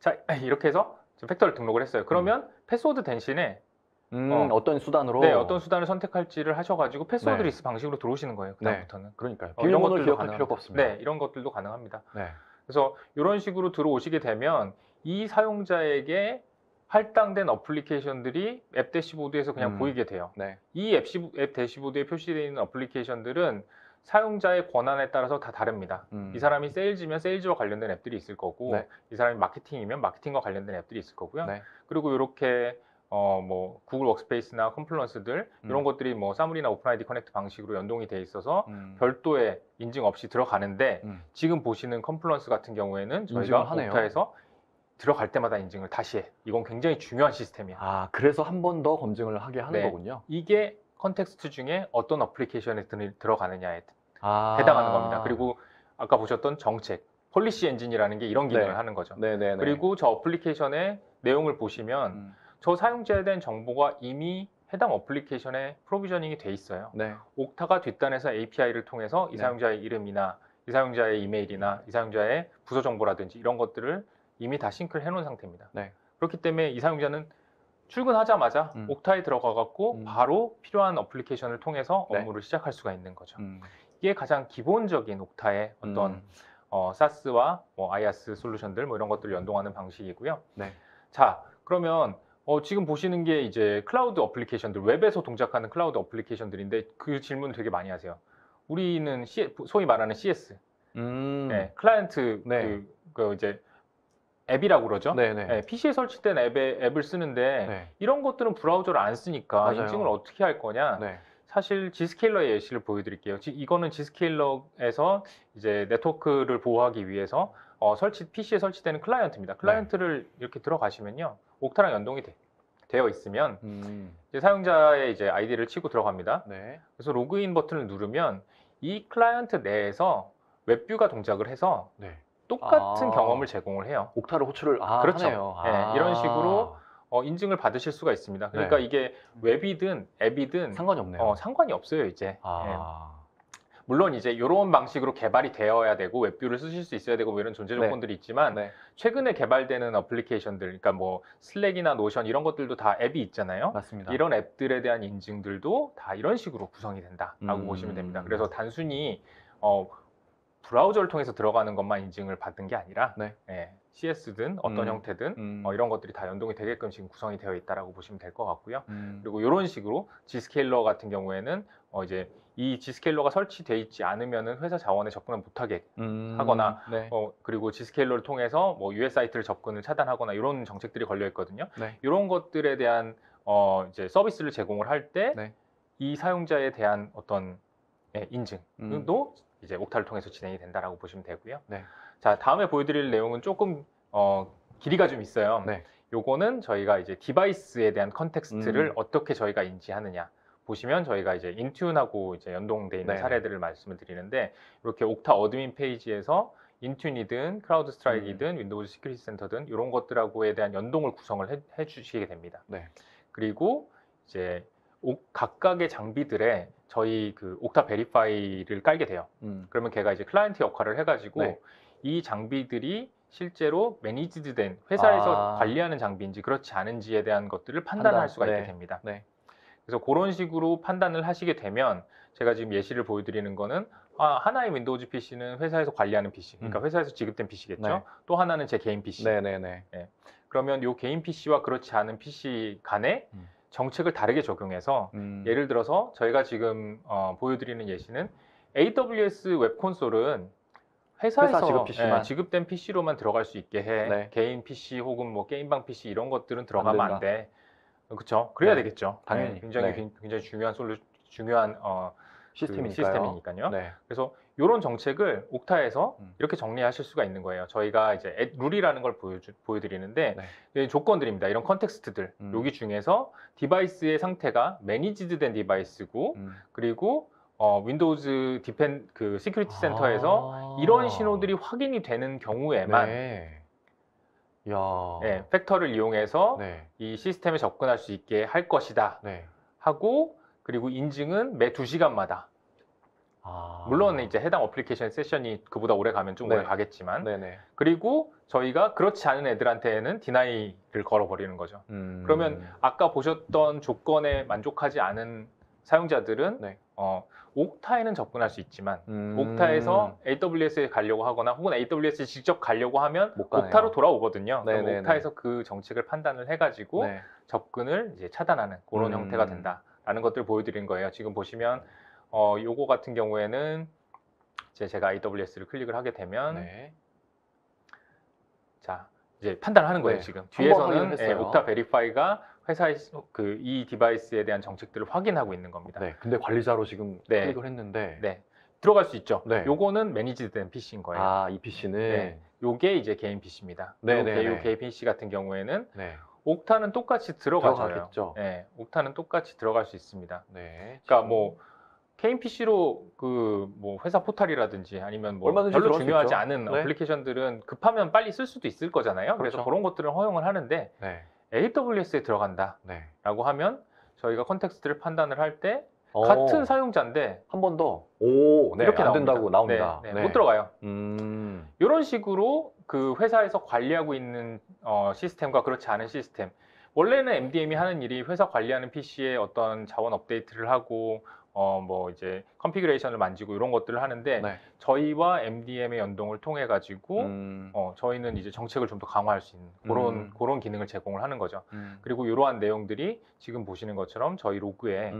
자 이렇게 해서 지금 팩터를 등록을 했어요. 그러면 패스워드 대신에 어떤 수단으로 네, 어떤 수단을 선택할지를 하셔가지고 패스워드 네. 리스트 방식으로 들어오시는 거예요. 그다음부터는. 그러니까요. 이런 비밀번호를 것들도 기억할 가능합니다. 필요가 없습니다. 네, 이런 것들도 가능합니다. 네. 그래서 이런 식으로 들어오시게 되면 이 사용자에게 할당된 어플리케이션들이 앱 대시보드에서 그냥 보이게 돼요. 네. 이 앱 대시보드에 표시되어 있는 어플리케이션들은 사용자의 권한에 따라서 다 다릅니다. 이 사람이 세일즈면 세일즈와 관련된 앱들이 있을 거고, 네. 이 사람이 마케팅이면 마케팅과 관련된 앱들이 있을 거고요. 네. 그리고 이렇게 뭐 구글 워크스페이스나 컴플런스들 이런 것들이 뭐 사무리나 오픈 아이디 커넥트 방식으로 연동이 돼 있어서 별도의 인증 없이 들어가는데 지금 보시는 컴플런스 같은 경우에는 저희가 인증을 하네요. 옥타에서 들어갈 때마다 인증을 다시 해. 이건 굉장히 중요한 시스템이야. 아, 그래서 한 번 더 검증을 하게 하는 네. 거군요. 이게 컨텍스트 중에 어떤 어플리케이션에 들어가느냐에 해당하는 겁니다. 그리고 아까 보셨던 정책, 폴리시 엔진이라는 게 이런 기능을 네. 하는 거죠. 네네네. 그리고 저 어플리케이션의 내용을 보시면 저 사용자에 대한 정보가 이미 해당 어플리케이션에 프로비저닝이 돼 있어요. 네. 옥타가 뒷단에서 API를 통해서 이 네. 사용자의 이름이나 이 사용자의 이메일이나 이 사용자의 부서 정보라든지 이런 것들을 이미 다 싱크를 해놓은 상태입니다. 네. 그렇기 때문에 이 사용자는 출근하자마자 옥타에 들어가갖고 바로 필요한 어플리케이션을 통해서 네. 업무를 시작할 수가 있는 거죠. 이게 가장 기본적인 옥타의 어떤 SaaS와 뭐 IaaS 솔루션들 뭐 이런 것들을 연동하는 방식이고요. 네. 자, 그러면 지금 보시는 게 이제 클라우드 어플리케이션들, 웹에서 동작하는 클라우드 어플리케이션들인데 그 질문 되게 많이 하세요. 우리는 소위 말하는 CS, 네, 클라이언트 네. 그 이제 앱이라고 그러죠. 네네. 네, PC에 설치된 앱을 쓰는데 네. 이런 것들은 브라우저를 안 쓰니까 맞아요. 인증을 어떻게 할 거냐? 네. 사실 G스케일러의 예시를 보여드릴게요. 이거는 G스케일러에서 이제 네트워크를 보호하기 위해서 PC에 설치되는 클라이언트입니다. 클라이언트를 이렇게 들어가시면요, 옥타랑 연동이 되어 있으면 이제 사용자의 이제 아이디를 치고 들어갑니다. 네. 그래서 로그인 버튼을 누르면 이 클라이언트 내에서 웹뷰가 동작을 해서 네. 똑같은 경험을 제공을 해요. 옥타를 호출을 그렇죠. 하네요. 네, 이런 식으로 인증을 받으실 수가 있습니다. 그러니까 네. 이게 웹이든 앱이든 상관이 없네요. 상관이 없어요, 이제. 예. 아. 물론 이제 이런 방식으로 개발이 되어야 되고 웹뷰를 쓰실 수 있어야 되고 뭐 이런 존재 조건들이 있지만 네. 최근에 개발되는 어플리케이션들, 그러니까 뭐 슬랙이나 노션 이런 것들도 다 앱이 있잖아요. 맞습니다. 이런 앱들에 대한 인증들도 다 이런 식으로 구성이 된다라고 보시면 됩니다. 그래서 단순히 브라우저를 통해서 들어가는 것만 인증을 받는 게 아니라 네. CS든 어떤 형태든 이런 것들이 다 연동이 되게끔 지금 구성이 되어 있다라고 보시면 될 것 같고요. 그리고 이런 식으로 G스케일러 같은 경우에는 이제 이 G스케일러가 설치되어 있지 않으면은 회사 자원에 접근을 못하게 하거나 네. 그리고 G스케일러를 통해서 뭐 US 사이트를 접근을 차단하거나 이런 정책들이 걸려 있거든요. 네. 이런 것들에 대한 이제 서비스를 제공을 할 때 이 네. 사용자에 대한 어떤 인증도 이제 옥타를 통해서 진행이 된다라고 보시면 되고요. 네. 자, 다음에 보여드릴 내용은 조금 길이가 좀 있어요. 네. 요거는 저희가 이제 디바이스에 대한 컨텍스트를 음. 어떻게 저희가 인지하느냐. 보시면 저희가 이제 인튠하고 이제 연동돼 있는 네네. 사례들을 말씀을 드리는데 이렇게 옥타 어드민 페이지에서 인튠이든 크라우드 스트라이크이든 윈도우즈 시큐리티 센터든 이런 것들하고에 대한 연동을 구성을 해 주시게 됩니다. 네. 그리고 이제 각각의 장비들에 저희 그 옥타 베리파이를 깔게 돼요. 그러면 걔가 이제 클라이언트 역할을 해가지고 네. 이 장비들이 실제로 매니지드 된 회사에서 아. 관리하는 장비인지 그렇지 않은지에 대한 것들을 판단할 수가 있게 네. 됩니다. 네. 그래서 그런 식으로 판단을 하시게 되면 제가 지금 예시를 보여드리는 거는 하나의 윈도우즈 PC는 회사에서 관리하는 PC, 그러니까 회사에서 지급된 PC겠죠. 네. 또 하나는 제 개인 PC. 네네네. 그러면 이 개인 PC와 그렇지 않은 PC 간에 정책을 다르게 적용해서 예를 들어서 저희가 지금 보여드리는 예시는 AWS 웹 콘솔은 회사에서 회사 지급 PC만. 지급된 PC로만 들어갈 수 있게 해. 네. 개인 PC 혹은 뭐 게임방 PC 이런 것들은 들어가면 안 된다. 돼. 그렇죠. 그래야 네. 되겠죠. 당연히. 굉장히 네. 굉장히 중요한 시스템이니까요. 네. 그래서 이런 정책을 옥타에서 음. 이렇게 정리하실 수가 있는 거예요. 저희가 이제 룰이라는 걸 보여드리는데 이 조건들입니다. 이런 컨텍스트들 여기 중에서 디바이스의 상태가 매니지드 된 디바이스고 그리고 윈도우즈 그 시큐리티 센터에서 이런 신호들이 확인이 되는 경우에만 네. 야. 팩터를 이용해서 네. 이 시스템에 접근할 수 있게 할 것이다 네. 하고 그리고 인증은 매 2시간마다 물론 이제 해당 어플리케이션 세션이 그보다 오래 가면 좀 네. 오래 가겠지만 네네. 그리고 저희가 그렇지 않은 애들한테는 디나이를 걸어버리는 거죠. 그러면 아까 보셨던 조건에 만족하지 않은 사용자들은 네. 옥타에는 접근할 수 있지만 옥타에서 AWS에 가려고 하거나 혹은 AWS에 직접 가려고 하면 못 가네요. 옥타로 돌아오거든요. 그럼 네네네. 옥타에서 그 정책을 판단을 해가지고 네. 접근을 이제 차단하는 그런 형태가 된다라는 것들을 보여드린 거예요. 지금 보시면 요거 같은 경우에는 이제 제가 AWS를 클릭을 하게 되면 네. 자 이제 판단을 하는 거예요. 네. 지금 한번 뒤에서는 확인했어요. 옥타 베리파이가 회사의 이 디바이스에 대한 정책들을 확인하고 있는 겁니다. 네. 근데 관리자로 지금 네. 클릭을 했는데 네, 들어갈 수 있죠. 네. 요거는 매니지된 PC인 거예요. 이 PC는 네, 요게 이제 개인 PC입니다. 네네네. 요 개인 PC 같은 경우에는 네. 옥타는 똑같이 들어가져요. 들어가겠죠. 네, 옥타는 똑같이 들어갈 수 있습니다. 네. 그러니까 뭐 개인 PC로 그 뭐 회사 포탈이라든지 아니면 뭐 얼마든지 별로 들어갈 수 중요하지 있죠. 않은 네. 어플리케이션들은 급하면 빨리 쓸 수도 있을 거잖아요. 그래서 그렇죠. 그런 것들은 허용을 하는데 네. AWS에 들어간다라고 네. 하면 저희가 컨텍스트를 판단을 할 때 어, 같은 사용자인데 한 번 더. 네. 이렇게 안 나옵니다. 된다고 나옵니다. 네, 못 들어가요. 음. 이런 식으로 그 회사에서 관리하고 있는 시스템과 그렇지 않은 시스템. 원래는 MDM이 하는 일이 회사 관리하는 PC에 어떤 자원 업데이트를 하고 뭐 이제 컨피그레이션을 만지고 이런 것들을 하는데 네. 저희와 MDM의 연동을 통해 가지고 저희는 이제 정책을 좀 더 강화할 수 있는 그런 기능을 제공을 하는 거죠. 그리고 이러한 내용들이 지금 보시는 것처럼 저희 로그에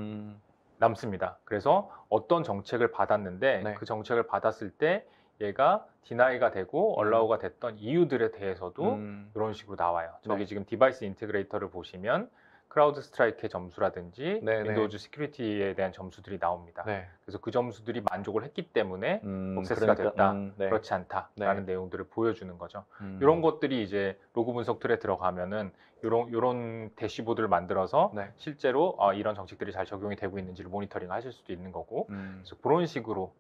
남습니다. 그래서 어떤 정책을 받았는데 네. 그 정책을 받았을 때 얘가 디나이가 되고 얼라우가 됐던 이유들에 대해서도 이런 식으로 나와요. 저기 네. 지금 디바이스 인테그레이터를 보시면 크라우드 스트라이크의 점수라든지 네네. 윈도우즈 시큐리티에 대한 점수들이 나옵니다. 네. 그래서 그 점수들이 만족을 했기 때문에 그러니까, 억세스가 됐다, 네. 그렇지 않다라는 네. 내용들을 보여주는 거죠. 이런 것들이 이제 로그 분석 툴에 들어가면은 이런 대시보드를 만들어서 네. 실제로 이런 정책들이 잘 적용이 되고 있는지를 모니터링 하실 수도 있는 거고 그래서 그런 식으로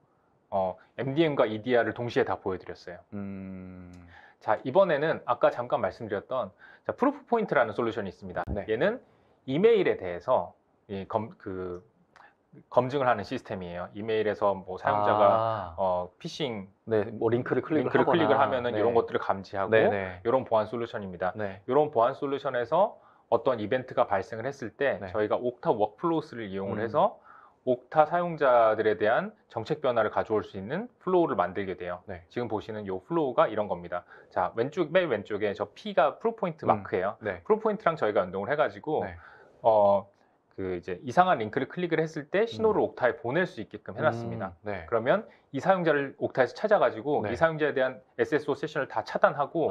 MDM과 EDR을 동시에 다 보여드렸어요. 자, 이번에는 아까 잠깐 말씀드렸던 프루프 포인트라는 솔루션이 있습니다. 네. 얘는 이메일에 대해서 검증을 하는 시스템이에요. 이메일에서 뭐 사용자가 피싱 네, 뭐 링크를 클릭을 클릭을 하거나, 하면은 네. 이런 것들을 감지하고 네네. 이런 보안 솔루션입니다. 네. 이런 보안 솔루션에서 어떤 이벤트가 발생을 했을 때 네. 저희가 옥타 워크플로우스를 이용을 해서 옥타 사용자들에 대한 정책 변화를 가져올 수 있는 플로우를 만들게 돼요. 네. 지금 보시는 이 플로우가 이런 겁니다. 자, 맨 왼쪽에 저 P가 프루프 포인트 마크예요. 네. 프루프 포인트랑 저희가 연동을 해가지고 네. 그 이제 이상한 링크를 클릭을 했을 때 신호를 옥타에 보낼 수 있게끔 해놨습니다. 네. 그러면 이 사용자를 옥타에서 찾아가지고 네. 이 사용자에 대한 SSO 세션을 다 차단하고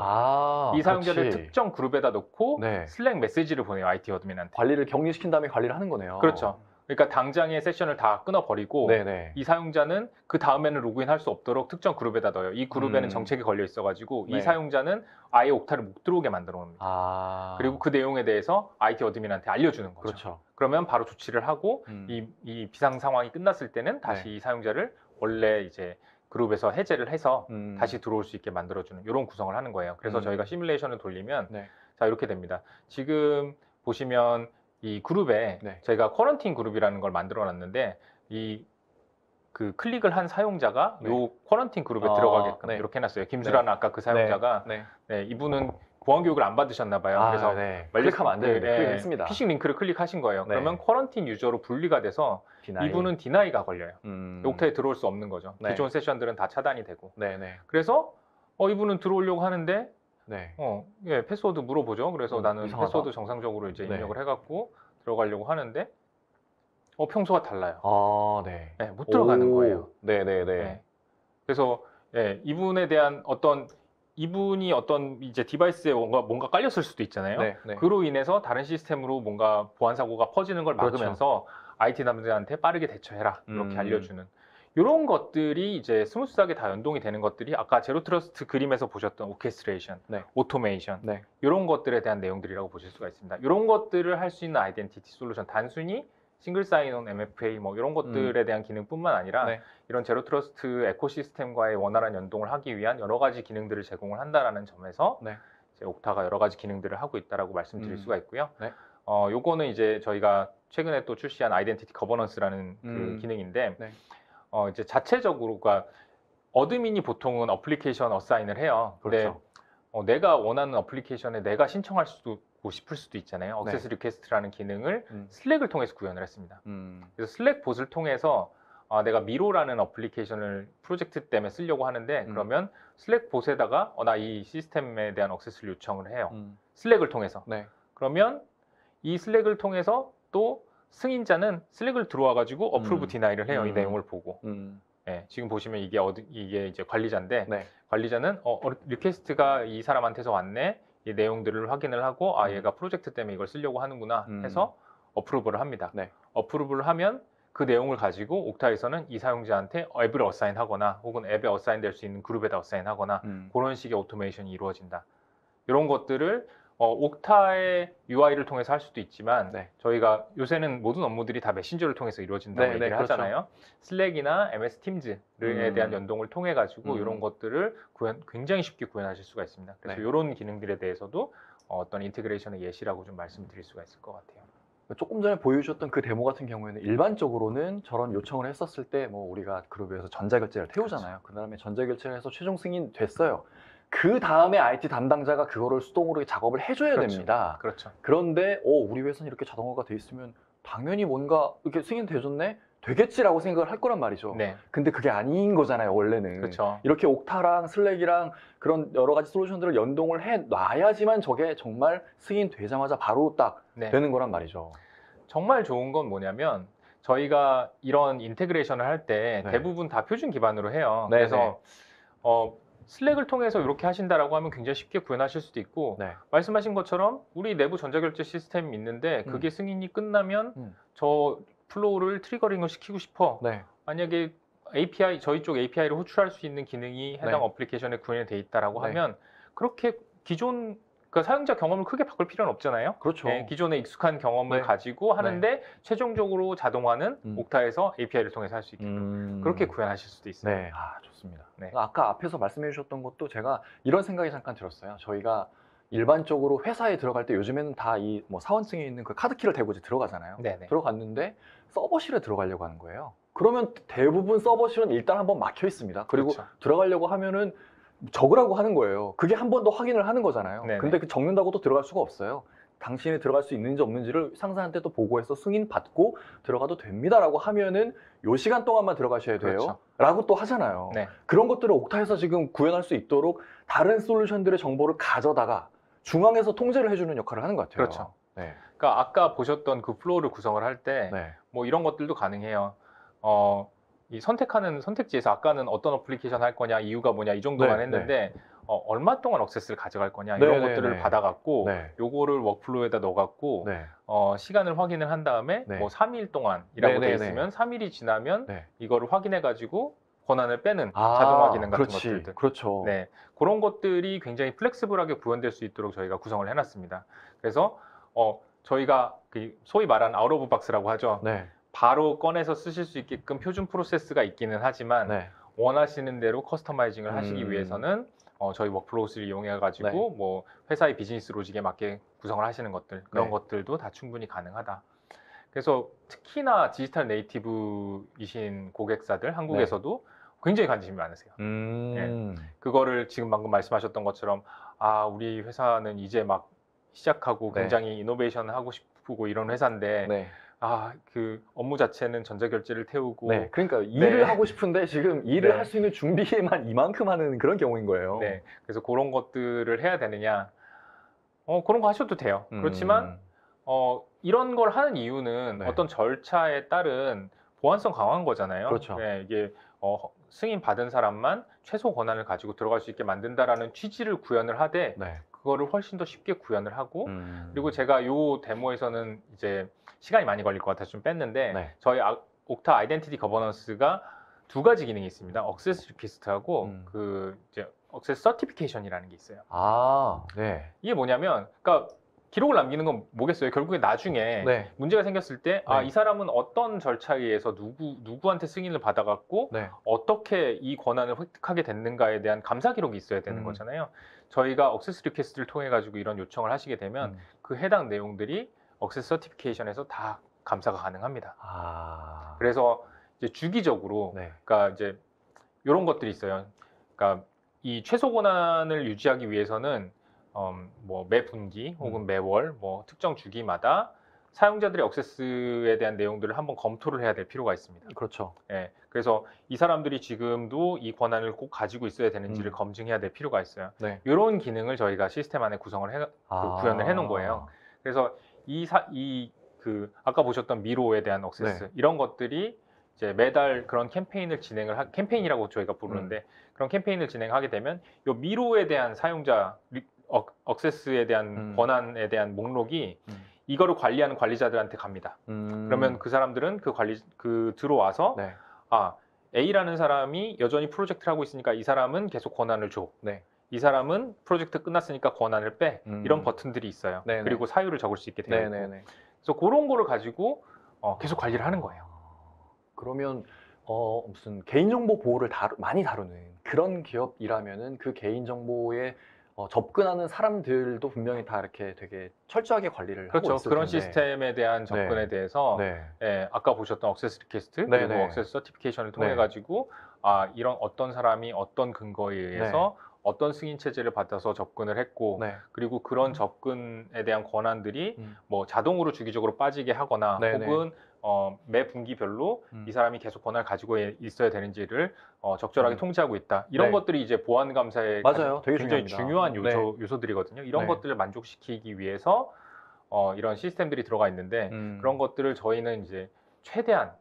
이 사용자를 그렇지. 특정 그룹에다 놓고 네. 슬랙 메시지를 보내요. IT 어드민한테. 관리를 격리시킨 다음에 관리를 하는 거네요. 그렇죠. 그러니까 당장에 세션을 다 끊어버리고 네네. 이 사용자는 그 다음에는 로그인할 수 없도록 특정 그룹에다 넣어요. 이 그룹에는 정책이 걸려 있어가지고 네. 이 사용자는 아예 옥타를 못 들어오게 만들어 놓습니다. 아. 그리고 그 내용에 대해서 IT 어드민한테 알려주는 거죠. 그렇죠. 그러면 바로 조치를 하고 이 비상 상황이 끝났을 때는 다시 네. 이 사용자를 원래 이제 그룹에서 해제를 해서 다시 들어올 수 있게 만들어주는 이런 구성을 하는 거예요. 그래서 저희가 시뮬레이션을 돌리면 네. 자 이렇게 됩니다. 지금 보시면 이 그룹에 네. 저희가 쿼런틴 그룹이라는 걸 만들어 놨는데 이 그 클릭을 한 사용자가 네. 요 쿼런틴 그룹에 아, 들어가게끔 네. 이렇게 해놨어요. 김수라는 아까 그 사용자가 네. 네, 이분은 보안 교육을 안 받으셨나 봐요. 아, 그래서 네. 말려- 클릭하면 안 되는데 네, 클릭했습니다. 피싱 링크를 클릭하신 거예요. 네. 그러면 쿼런틴 유저로 분리가 돼서 디나이. 이분은 디나이가 걸려요. 옥타에 들어올 수 없는 거죠. 네. 기존 세션들은 다 차단이 되고. 네네. 그래서 이분은 들어오려고 하는데 네. 예, 패스워드 물어보죠. 그래서 나는 이상하다. 패스워드 정상적으로 이제 네. 입력을 해갖고 들어가려고 하는데 평소가 달라요. 아, 네. 네, 못 들어가는 오. 거예요. 네네네. 네. 그래서 예, 이분이 어떤 이제 디바이스에 뭔가 깔렸을 수도 있잖아요. 네. 네. 그로 인해서 다른 시스템으로 뭔가 보안 사고가 퍼지는 걸 그렇죠. 막으면서 IT 담당자한테 빠르게 대처해라 이렇게 음. 알려주는 이런 것들이 이제 스무스하게 다 연동이 되는 것들이 아까 제로 트러스트 그림에서 보셨던 오케스트레이션, 네. 오토메이션 네. 이런 것들에 대한 내용들이라고 보실 수가 있습니다. 이런 것들을 할 수 있는 아이덴티티 솔루션 단순히 싱글 사인온 MFA 뭐 이런 것들에 대한 기능뿐만 아니라 네. 이런 제로 트러스트 에코시스템과의 원활한 연동을 하기 위한 여러 가지 기능들을 제공을 한다라는 점에서 네. 이제 옥타가 여러 가지 기능들을 하고 있다라고 말씀드릴 수가 있고요. 네. 요거는 이제 저희가 최근에 또 출시한 아이덴티티 거버넌스라는 그 기능인데 네. 이제 자체적으로 그러니까 어드민이 보통은 어플리케이션 어사인을 해요. 근데 그렇죠. 내가 원하는 어플리케이션에 내가 신청할 수도 싶을 수도 있잖아요. 억세스 네. 리퀘스트라는 기능을 슬랙을 통해서 구현을 했습니다. 음. 그래서 슬랙 봇을 통해서 내가 미로라는 어플리케이션을 프로젝트 때문에 쓰려고 하는데 그러면 슬랙 봇에다가 나 이 시스템에 대한 억세스를 요청을 해요. 슬랙을 통해서. 네. 그러면 이 슬랙을 통해서 또 승인자는 슬랙을 들어와 가지고 어프로브 디나이를 해요. 이 내용을 보고. 예, 지금 보시면 이게 이제 관리자인데 네. 관리자는 리퀘스트가 이 사람한테서 왔네. 이 내용들을 확인을 하고 얘가 프로젝트 때문에 이걸 쓰려고 하는구나 해서 어프로브를 합니다. 네. 어프로브를 하면 그 내용을 가지고 옥타에서는 이 사용자한테 앱을 어사인하거나 혹은 앱에 어사인될 수 있는 그룹에다 어사인하거나 그런 식의 오토메이션이 이루어진다. 이런 것들을 옥타의 UI를 통해서 할 수도 있지만 네. 저희가 요새는 모든 업무들이 다 메신저를 통해서 이루어진다고 네, 얘기를 네, 그렇죠. 하잖아요. 슬랙이나 MS 팀즈에 대한 연동을 통해 가지고 이런 것들을 굉장히 쉽게 구현하실 수가 있습니다. 그래서 네. 이런 기능들에 대해서도 어떤 인테그레이션의 예시라고 좀 말씀드릴 수가 있을 것 같아요. 조금 전에 보여주셨던 그 데모 같은 경우에는 일반적으로는 저런 요청을 했었을 때 뭐 우리가 그룹에서 전자결제를 태우잖아요. 그 다음에 전자결제를 해서 최종 승인 됐어요. 그 다음에 IT 담당자가 그거를 수동으로 작업을 해줘야 그렇죠. 됩니다. 그렇죠. 그런데 우리 회사는 이렇게 자동화가 돼 있으면 당연히 뭔가 이렇게 승인 돼줬네? 되겠지라고 생각을 할 거란 말이죠. 네. 근데 그게 아닌 거잖아요, 원래는. 그렇죠. 이렇게 옥타랑 슬랙이랑 그런 여러 가지 솔루션들을 연동을 해 놔야지만 저게 정말 승인 되자마자 바로 딱 네. 되는 거란 말이죠. 정말 좋은 건 뭐냐면 저희가 이런 인테그레이션을 할 때 네. 대부분 다 표준 기반으로 해요. 네, 그래서 슬랙을 통해서 이렇게 하신다라고 하면 굉장히 쉽게 구현하실 수도 있고 네. 말씀하신 것처럼 우리 내부 전자결제 시스템이 있는데 그게 승인이 끝나면 저 플로우를 트리거링을 시키고 싶어. 네. 만약에 API 저희 쪽 API를 호출할 수 있는 기능이 해당 네. 어플리케이션에 구현이 돼 있다라고 네. 하면 그렇게 기존 그러니까 사용자 경험을 크게 바꿀 필요는 없잖아요. 그렇죠. 네, 기존에 익숙한 경험을 네. 가지고 하는데 최종적으로 자동화는 옥타에서 API를 통해서 할 수 있게끔 그렇게 구현하실 수도 있어요. 네, 좋습니다. 네. 아까 앞에서 말씀해 주셨던 것도 제가 이런 생각이 잠깐 들었어요. 저희가 일반적으로 회사에 들어갈 때 요즘에는 다 이 뭐 사원증에 있는 그 카드키를 대고 이제 들어가잖아요. 네네. 들어갔는데 서버실에 들어가려고 하는 거예요. 그러면 대부분 서버실은 일단 한번 막혀 있습니다. 그리고 그렇죠. 들어가려고 하면은 적으라고 하는 거예요. 그게 한 번 더 확인을 하는 거잖아요. 네네. 근데 그 적는다고 또 들어갈 수가 없어요. 당신이 들어갈 수 있는지 없는지를 상사한테 또 보고해서 승인 받고 들어가도 됩니다라고 하면은 요 시간 동안만 들어가셔야 돼요. 그렇죠. 라고 또 하잖아요. 네. 그런 것들을 옥타에서 지금 구현할 수 있도록 다른 솔루션들의 정보를 가져다가 중앙에서 통제를 해주는 역할을 하는 것 같아요. 그렇죠. 네. 그러니까 아까 보셨던 그 플로우를 구성을 할 때 뭐 네. 이런 것들도 가능해요. 이 선택하는 선택지에서 아까는 어떤 어플리케이션 할 거냐, 이유가 뭐냐 이 정도만 네, 했는데 얼마 동안 액세스를 가져갈 거냐 네, 이런 네, 것들을 네. 받아갖고 네. 요거를 워크플로우에다 넣어갖고 네. 시간을 확인을 한 다음에 네. 뭐 3일 동안이라고 네, 돼 네, 있으면 3일이 지나면 네. 이거를 확인해가지고 권한을 빼는 아, 자동화 기능 같은 그렇지. 것들들. 그렇죠. 네, 그런 것들이 굉장히 플렉시블하게 구현될 수 있도록 저희가 구성을 해놨습니다. 그래서 저희가 그 소위 말하는 아웃 오브 박스라고 하죠. 네. 바로 꺼내서 쓰실 수 있게끔 표준 프로세스가 있기는 하지만 네. 원하시는 대로 커스터마이징을 하시기 음. 위해서는 저희 워크플로우스를 이용해 가지고 네. 뭐 회사의 비즈니스 로직에 맞게 구성을 하시는 것들 그런 네. 것들도 다 충분히 가능하다. 그래서 특히나 디지털 네이티브이신 고객사들 한국에서도 굉장히 관심이 많으세요. 그거를 지금 방금 말씀하셨던 것처럼 우리 회사는 이제 막 시작하고 네. 굉장히 이노베이션 하고 싶고 이런 회사인데 네. 그 업무 자체는 전자결제를 태우고 네. 그러니까 일을 하고 싶은데 지금 일을 네. 할 수 있는 준비에만 이만큼 하는 그런 경우인 거예요. 네, 그래서 그런 것들을 해야 되느냐? 그런 거 하셔도 돼요. 그렇지만 이런 걸 하는 이유는 네. 어떤 절차에 따른 보안성 강화한 거잖아요. 그렇죠. 네, 이게 승인 받은 사람만 최소 권한을 가지고 들어갈 수 있게 만든다라는 취지를 구현을 하되 네. 그거를 훨씬 더 쉽게 구현을 하고 그리고 그리고 제가 요 데모에서는 이제 시간이 많이 걸릴 것 같아서 좀 뺐는데 네. 저희 옥타 아이덴티티 거버넌스가 두 가지 기능이 있습니다. 억세스 리퀘스트하고 그 이제 억세스 서티피케이션이라는 게 있어요. 네. 이게 뭐냐면, 그러니까 기록을 남기는 건 뭐겠어요? 결국에 나중에 네. 문제가 생겼을 때, 네. 이 사람은 어떤 절차에 의해서 누구한테 승인을 받아갖고 네. 어떻게 이 권한을 획득하게 됐는가에 대한 감사 기록이 있어야 되는 거잖아요. 저희가 억세스 리퀘스트를 통해 가지고 이런 요청을 하시게 되면 그 해당 내용들이 억세스 서티피케이션에서 다 감사가 가능합니다. 그래서 이제 주기적으로, 네. 그러니까 이제 이런 것들이 있어요. 그러니까 이 최소 권한을 유지하기 위해서는 뭐 매 분기 혹은 매월 뭐 특정 주기마다 사용자들의 액세스에 대한 내용들을 한번 검토를 해야 될 필요가 있습니다. 그렇죠. 예, 그래서 이 사람들이 지금도 이 권한을 꼭 가지고 있어야 되는지를 검증해야 될 필요가 있어요. 네. 이런 기능을 저희가 시스템 안에 구성을 구현을 해놓은 거예요. 그래서 아까 보셨던 미로에 대한 액세스 네. 이런 것들이 이제 매달 그런 캠페인을 캠페인이라고 저희가 부르는데 그런 캠페인을 진행하게 되면 이 미로에 대한 사용자 액세스에 대한 권한에 대한 목록이 이거를 관리하는 관리자들한테 갑니다. 그러면 그 사람들은 들어와서 네. A라는 사람이 여전히 프로젝트를 하고 있으니까 이 사람은 계속 권한을 줘. 네. 이 사람은 프로젝트 끝났으니까 권한을 빼. 이런 버튼들이 있어요. 네네. 그리고 사유를 적을 수 있게 되어 있고. 네네네. 그래서 그런 거를 가지고 계속 관리를 하는 거예요. 그러면 무슨 개인정보 보호를 많이 다루는 그런 기업이라면은 그 개인정보에 접근하는 사람들도 분명히 다 이렇게 되게 철저하게 관리를 하고 그렇죠. 있을 그런 텐데. 시스템에 대한 접근에 네. 대해서 네. 아까 보셨던 액세스 리퀘스트 네, 그리고 네. 액세스 서티피케이션을 통해 네. 가지고 이런 어떤 사람이 어떤 근거에 의해서 어떤 승인 체제를 받아서 접근을 했고 네. 그리고 그런 접근에 대한 권한들이 뭐 자동으로 주기적으로 빠지게 하거나 네, 네. 혹은 매 분기별로 이 사람이 계속 권한을 가지고 있어야 되는지를 적절하게 통제하고 있다. 이런 네. 것들이 이제 보안 감사에 맞아요. 되게 굉장히 중요합니다. 중요한 요소들이거든요. 이런 네. 것들을 만족시키기 위해서 이런 시스템들이 들어가 있는데 그런 것들을 저희는 이제 최대한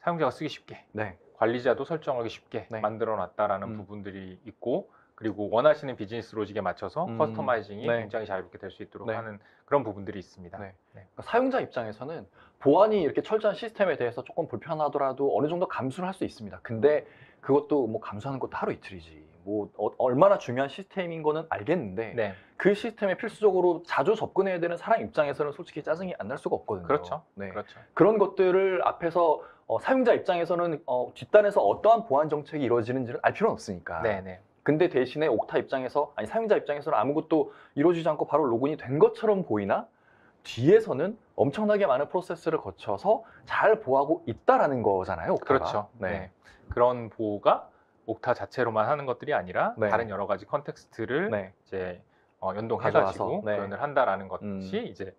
사용자가 쓰기 쉽게 네. 관리자도 설정하기 쉽게 네. 만들어 놨다라는 부분들이 있고 그리고 원하시는 비즈니스 로직에 맞춰서 커스터마이징이 네. 굉장히 자유롭게 될 수 있도록 네. 하는 그런 부분들이 있습니다. 네. 그러니까 사용자 입장에서는 보안이 이렇게 철저한 시스템에 대해서 조금 불편하더라도 어느 정도 감수를 할 수 있습니다. 근데 그것도 뭐 감수하는 것도 하루 이틀이지. 뭐 얼마나 중요한 시스템인 거는 알겠는데 네. 그 시스템에 필수적으로 자주 접근해야 되는 사람 입장에서는 솔직히 짜증이 안 날 수가 없거든요. 그렇죠. 네. 그렇죠. 그런 것들을 앞에서 사용자 입장에서는 뒷단에서 어떠한 보안 정책이 이루어지는지를 알 필요는 없으니까. 네네. 근데 대신에 옥타 입장에서 아니 사용자 입장에서는 아무것도 이루어지지 않고 바로 로그인이 된 것처럼 보이나 뒤에서는 엄청나게 많은 프로세스를 거쳐서 잘 보호하고 있다라는 거잖아요. 옥타가. 그렇죠. 네. 네. 그런 보호가 옥타 자체로만 하는 것들이 아니라 네. 다른 여러 가지 컨텍스트를 네. 이제 연동해가지고 가져와서, 네. 구현을 한다라는 것이 이제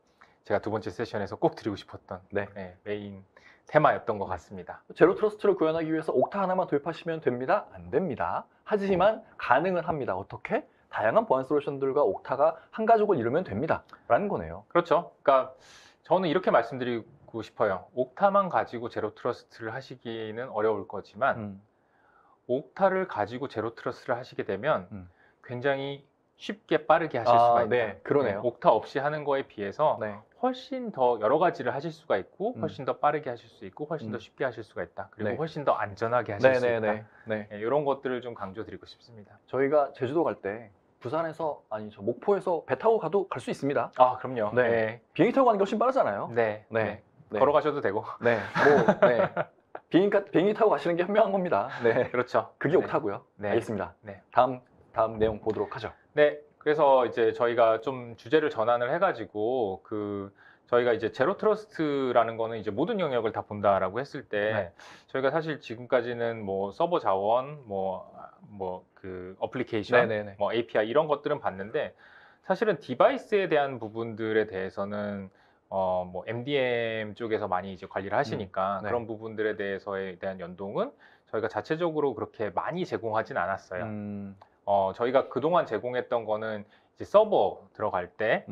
제가 두 번째 세션에서 꼭 드리고 싶었던 네. 메인 테마였던 것 같습니다. 제로 트러스트를 구현하기 위해서 옥타 하나만 도입하시면 됩니다? 안 됩니다. 하지만 가능은 합니다. 어떻게? 다양한 보안 솔루션들과 옥타가 한 가족을 이루면 됩니다. 라는 거네요. 그렇죠. 그러니까 저는 이렇게 말씀드리고 싶어요. 옥타만 가지고 제로 트러스트를 하시기는 어려울 거지만 옥타를 가지고 제로 트러스트를 하시게 되면 굉장히 쉽게 빠르게 하실 수가 있다. 네, 그러네요. 옥타 없이 하는 거에 비해서 네. 훨씬 더 여러 가지를 하실 수가 있고, 음. 훨씬 더 빠르게 하실 수 있고, 훨씬 더 음. 쉽게 하실 수가 있다. 그리고 네. 훨씬 더 안전하게 하실 수 있다. 네. 이런 것들을 좀 강조드리고 싶습니다. 저희가 제주도 갈 때 부산에서 아니 저 목포에서 배 타고 가도 갈 수 있습니다. 아, 그럼요. 네. 비행기 타고 가는 게 훨씬 빠르잖아요. 네. 네. 네. 걸어가셔도 되고. 네. 네. 비행기 타고 가시는 게 현명한 겁니다. 네. 그렇죠. 그게 네. 옥타고요. 네. 알겠습니다. 네. 다음 내용 보도록 하죠. 네, 그래서 이제 저희가 좀 주제를 전환을 해가지고 저희가 이제 제로 트러스트라는 거는 이제 모든 영역을 다 본다라고 했을 때 네. 저희가 사실 지금까지는 뭐 서버 자원, 그 어플리케이션, 네네네. 뭐 API 이런 것들은 봤는데 사실은 디바이스에 대한 부분들에 대해서는 뭐 MDM 쪽에서 많이 이제 관리를 하시니까 네. 그런 부분들에 대한 연동은 저희가 자체적으로 그렇게 많이 제공하진 않았어요. 저희가 그동안 제공했던 거는 이제 서버 들어갈 때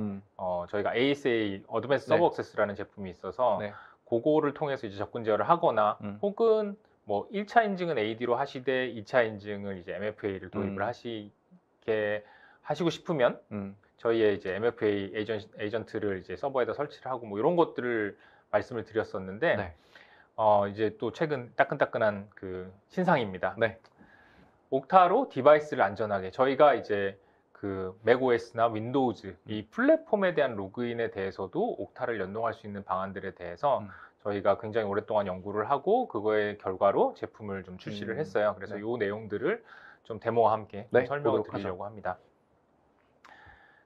저희가 ASA 어드밴스 서버 네. 액세스라는 제품이 있어서 네. 그거를 통해서 이제 접근 제어를 하거나 혹은 뭐 1차 인증은 AD로 하시되 2차 인증을 이제 MFA를 도입을 하시고 싶으면 저희의 이제 MFA 에이전트를 이제 서버에다 설치를 하고 뭐 이런 것들을 말씀을 드렸었는데 네. 이제 또 최근 따끈따끈한 그 신상입니다. 네. 옥타로 디바이스를 안전하게 저희가 이제 그 맥OS나 윈도우즈 이 플랫폼에 대한 로그인에 대해서도 옥타를 연동할 수 있는 방안들에 대해서 저희가 굉장히 오랫동안 연구를 하고 그거의 결과로 제품을 좀 출시를 했어요. 그래서 네. 이 내용들을 좀 데모와 함께 네, 설명을 보도록 드리려고 합니다.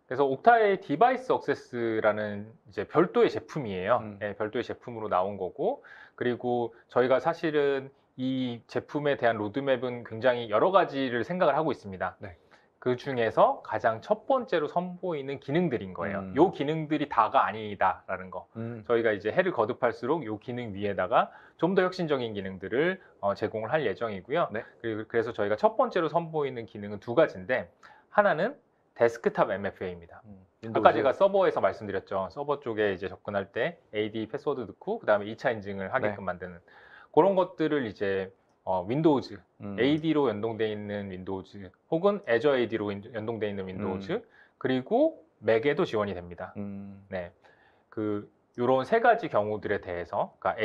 그래서 옥타의 디바이스 액세스라는 이제 별도의 제품이에요. 네, 별도의 제품으로 나온 거고, 그리고 저희가 사실은 이 제품에 대한 로드맵은 굉장히 여러 가지를 생각을 하고 있습니다. 네. 그 중에서 가장 첫 번째로 선보이는 기능들인 거예요. 요 기능들이 다가 아니다라는 거. 저희가 이제 해를 거듭할수록 요 기능 위에다가 좀 더 혁신적인 기능들을 제공을 할 예정이고요. 네. 그래서 저희가 첫 번째로 선보이는 기능은 두 가지인데, 하나는 데스크탑 MFA입니다. 아까 제가 서버에서 말씀드렸죠. 서버 쪽에 이제 접근할 때 AD 패스워드 넣고 그 다음에 2차 인증을 하게끔 만드는 그런 것들을 이제 윈도우즈, AD로 연동되어 있는 윈도우즈 혹은 Azure AD로 연동되어 있는 윈도우즈 그리고 맥에도 지원이 됩니다. 네, 요런 세 가지 경우들에 대해서 그러니까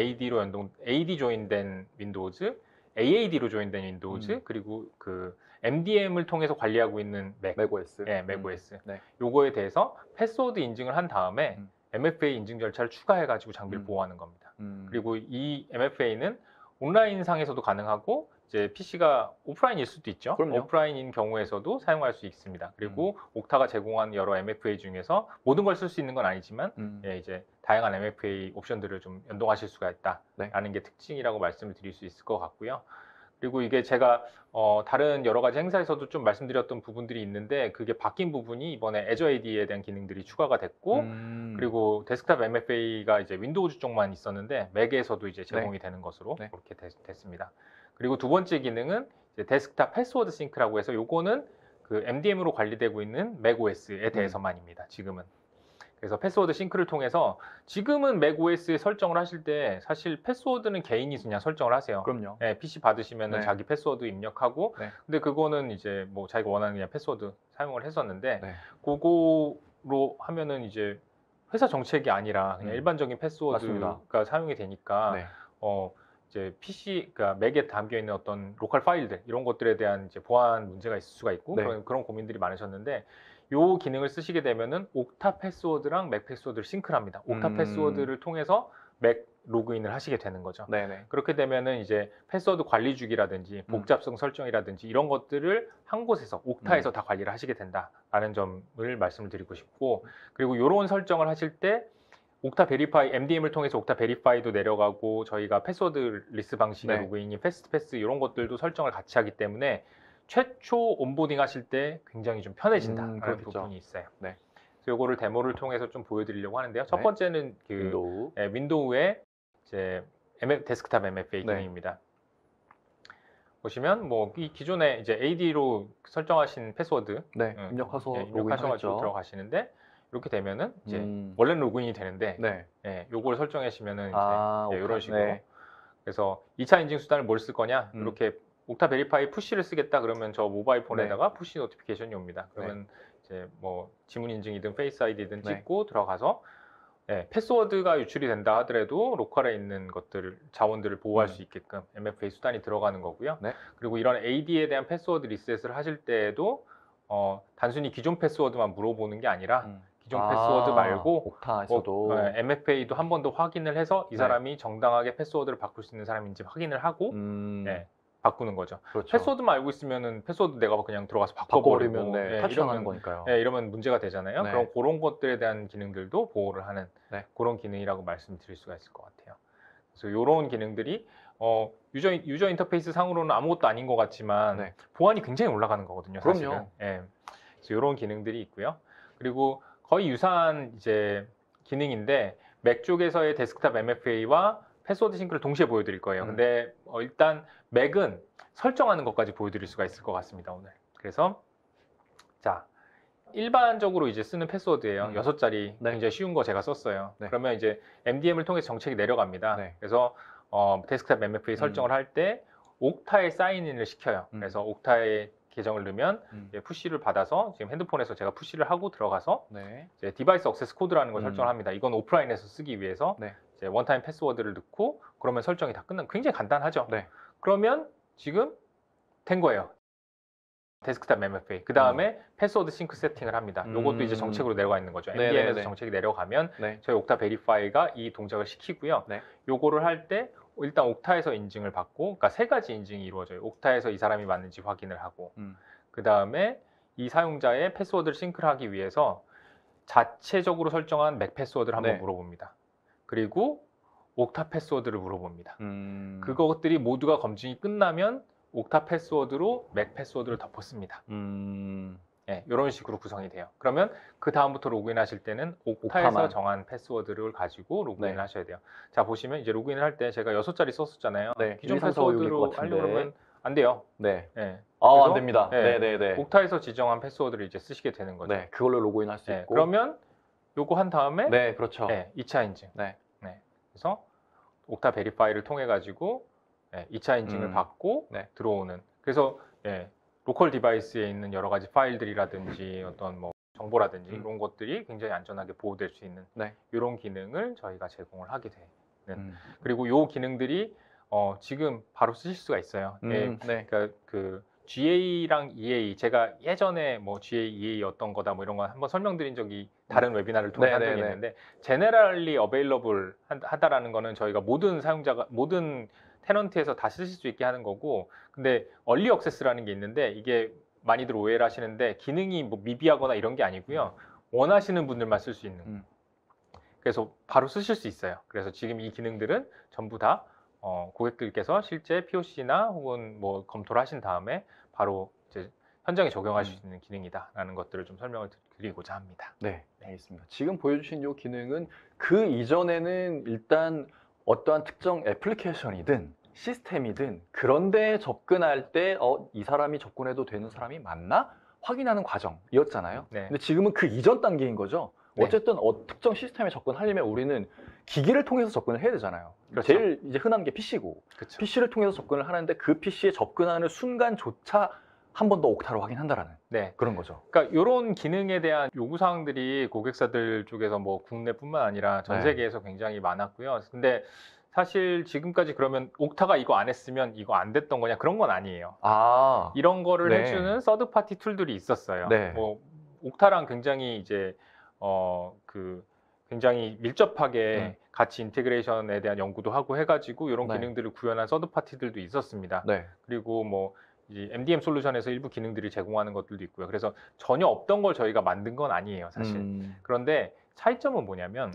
AD 조인된 윈도우즈, AAD로 조인된 윈도우즈 그리고 그 MDM을 통해서 관리하고 있는 맥OS. 네, 맥OS. 네. 요거에 대해서 패스워드 인증을 한 다음에 MFA 인증 절차를 추가해가지고 장비를 보호하는 겁니다. 그리고 이 MFA는 온라인 상에서도 가능하고 이제 PC가 오프라인일 수도 있죠. 그럼요. 오프라인인 경우에서도 사용할 수 있습니다. 그리고 옥타가 제공한 여러 MFA 중에서 모든 걸 쓸 수 있는 건 아니지만 예, 이제 다양한 MFA 옵션들을 좀 연동하실 수가 있다라는 게 특징이라고 말씀을 드릴 수 있을 것 같고요. 그리고 이게 제가 다른 여러 가지 행사에서도 좀 말씀드렸던 부분들이 있는데 그게 바뀐 부분이 이번에 Azure AD에 대한 기능들이 추가가 됐고 그리고 데스크탑 MFA가 이제 윈도우즈 쪽만 있었는데 맥에서도 이제 제공이 되는 것으로 그렇게 됐습니다. 그리고 두 번째 기능은 이제 데스크탑 패스워드 싱크라고 해서 요거는 그 MDM으로 관리되고 있는 맥OS에 대해서만입니다. 지금은. 그래서 패스워드 싱크를 통해서 지금은 맥OS에 설정을 하실 때 사실 패스워드는 개인이 그냥 설정을 하세요. 그럼요. 네, PC 받으시면은 네. 자기 패스워드 입력하고 네. 근데 그거는 이제 뭐 자기가 원하는 그냥 패스워드 사용을 했었는데 네. 그거로 하면은 이제 회사 정책이 아니라 그냥 일반적인 패스워드가 맞습니다. 사용이 되니까 네. 이제 PC, 그러니까 맥에 담겨 있는 어떤 로컬 파일들 이런 것들에 대한 이제 보안 문제가 있을 수가 있고 네. 그런 고민들이 많으셨는데 요 기능을 쓰시게 되면은 옥타 패스워드랑 맥 패스워드를 싱크를 합니다. 옥타 패스워드를 통해서 맥 로그인을 하시게 되는 거죠. 네네. 그렇게 되면은 이제 패스워드 관리 주기라든지 복잡성 설정이라든지 이런 것들을 한 곳에서 옥타에서 다 관리를 하시게 된다라는 점을 말씀을 드리고 싶고 그리고 이런 설정을 하실 때 옥타 베리파이, MDM을 통해서 옥타 베리파이도 내려가고 저희가 패스워드 리스 방식의 로그인이 패스트 패스 이런 것들도 설정을 같이 하기 때문에 최초 온보딩 하실 때 굉장히 좀 편해진다라는 부분이 있어요. 네. 그래서 이거를 데모를 통해서 좀 보여드리려고 하는데요. 첫 번째는 그 윈도우의 이제 데스크탑 MFA 기능입니다. 보시면 뭐 이 기존에 이제 AD로 설정하신 패스워드 입력하셔가지고 들어가시는데 이렇게 되면은 이제 원래는 로그인이 되는데 요걸 설정하시면은 이제 이런 식으로 그래서 2차 인증 수단을 뭘 쓸 거냐 이렇게 옥타 베리파이 푸시를 쓰겠다 그러면 저 모바일 폰에다가 푸시 노티피케이션이 옵니다. 그러면 이제 뭐 지문 인증이든 페이스 아이디든 찍고 들어가서 패스워드가 유출이 된다 하더라도 로컬에 있는 것들 자원들을 보호할 수 있게끔 MFA 수단이 들어가는 거고요. 그리고 이런 AD에 대한 패스워드 리셋을 하실 때에도 단순히 기존 패스워드만 물어보는 게 아니라 기존 패스워드 말고 옥타에서도 MFA도 한 번 더 확인을 해서 이 사람이 정당하게 패스워드를 바꿀 수 있는 사람인지 확인을 하고 바꾸는 거죠. 그렇죠. 패스워드만 알고 있으면은 패스워드 내가 그냥 들어가서 바꿔버리면 탈출하는 거니까요. 이러면 문제가 되잖아요. 그럼 그런 것들에 대한 기능들도 보호를 하는 그런 기능이라고 말씀드릴 수가 있을 것 같아요. 그래서 이런 기능들이 유저 인터페이스 상으로는 아무것도 아닌 것 같지만 보안이 굉장히 올라가는 거거든요. 사실은. 그래서 이런 기능들이 있고요. 그리고 거의 유사한 이제 기능인데 맥 쪽에서의 데스크탑 MFA와 패스워드 싱크를 동시에 보여드릴 거예요. 근데 일단 맥은 설정하는 것까지 보여드릴 수가 있을 것 같습니다, 오늘. 그래서 자, 일반적으로 이제 쓰는 패스워드예요. 6자리 굉장히 쉬운 거 제가 썼어요. 그러면 이제 MDM을 통해서 정책이 내려갑니다. 그래서 데스크탑 MFA 설정을 할 때 옥타에 사인인을 시켜요. 그래서 옥타에 계정을 넣으면 푸시를 받아서 지금 핸드폰에서 제가 푸시를 하고 들어가서 이제 디바이스 액세스 코드라는 걸 설정을 합니다. 이건 오프라인에서 쓰기 위해서 이제 원타임 패스워드를 넣고 그러면 설정이 다 끝난 굉장히 간단하죠. 그러면 지금 된 거예요. 데스크탑 MFA. 그 다음에 패스워드 싱크 세팅을 합니다. 이것도 이제 정책으로 내려가 있는 거죠. MDM에서 정책이 내려가면 저희 옥타 베리파이가 이 동작을 시키고요. 요거를 할 때 일단 옥타에서 인증을 받고, 그러니까 3가지 인증이 이루어져요. 옥타에서 이 사람이 맞는지 확인을 하고, 그 다음에 이 사용자의 패스워드를 싱크를 하기 위해서 자체적으로 설정한 맥 패스워드를 한번 물어봅니다. 그리고 옥타 패스워드를 물어봅니다. 그것들이 모두가 검증이 끝나면 옥타 패스워드로 맥 패스워드를 덮었습니다. 이런 식으로 구성이 돼요. 그러면 그 다음부터 로그인 하실 때는 옥타에서 정한 패스워드를 가지고 로그인을 하셔야 돼요. 자, 보시면 이제 로그인을 할 때 제가 6자리 썼었잖아요. 기존 패스워드로 하려고 하면 안 돼요. 안 됩니다. 옥타에서 지정한 패스워드를 이제 쓰시게 되는 거죠. 그걸로 로그인 할 수 있고. 그러면 요거 한 다음에 그렇죠. 2차 인증. 그래서 옥타 베리파이를 통해 가지고 2차 인증을 받고 들어오는. 그래서 로컬 디바이스에 있는 여러 가지 파일들이라든지 어떤 뭐 정보라든지 이런 것들이 굉장히 안전하게 보호될 수 있는 이런 기능을 저희가 제공을 하게 되는. 그리고 이 기능들이 지금 바로 쓰실 수가 있어요. 그러니까 그 GA랑 EA, 제가 예전에 뭐 GA, EA 어떤 거다 뭐 이런 거 한번 설명드린 적이 다른 웨비나를 통해 한 적이 있는데, 제네럴리 어베일러블 하다라는 거는 저희가 모든 사용자가 모든 테넌트에서 다 쓰실 수 있게 하는 거고, 근데 얼리 액세스라는 게 있는데 이게 많이들 오해를 하시는데 기능이 뭐 미비하거나 이런 게 아니고요. 원하시는 분들만 쓸 수 있는. 그래서 바로 쓰실 수 있어요. 그래서 지금 이 기능들은 전부 다 고객들께서 실제 POC나 혹은 뭐 검토를 하신 다음에 바로 이제 현장에 적용할 수 있는 기능이다라는 것들을 좀 설명을 드리고자 합니다. 알겠습니다. 지금 보여주신 이 기능은 그 이전에는 일단 어떠한 특정 애플리케이션이든 시스템이든 그런데 접근할 때 이 사람이 접근해도 되는 사람이 맞나? 확인하는 과정이었잖아요. 근데 지금은 그 이전 단계인 거죠. 어쨌든 특정 시스템에 접근하려면 우리는 기기를 통해서 접근을 해야 되잖아요. 제일 이제 흔한 게 PC고 PC를 통해서 접근을 하는데 그 PC에 접근하는 순간조차 한 번 더 옥타로 확인한다라는 그런 거죠. 그러니까 이런 기능에 대한 요구사항들이 고객사들 쪽에서 뭐 국내뿐만 아니라 전 세계에서 굉장히 많았고요. 근데 사실 지금까지 그러면 옥타가 이거 안 했으면 이거 안 됐던 거냐, 그런 건 아니에요. 이런 거를 해주는 서드 파티 툴들이 있었어요. 뭐 옥타랑 굉장히 이제 굉장히 밀접하게 같이 인테그레이션에 대한 연구도 하고 해가지고 이런 기능들을 구현한 서드 파티들도 있었습니다. 그리고 뭐 이제 MDM 솔루션에서 일부 기능들이 제공하는 것들도 있고요. 그래서 전혀 없던 걸 저희가 만든 건 아니에요, 사실. 그런데 차이점은 뭐냐면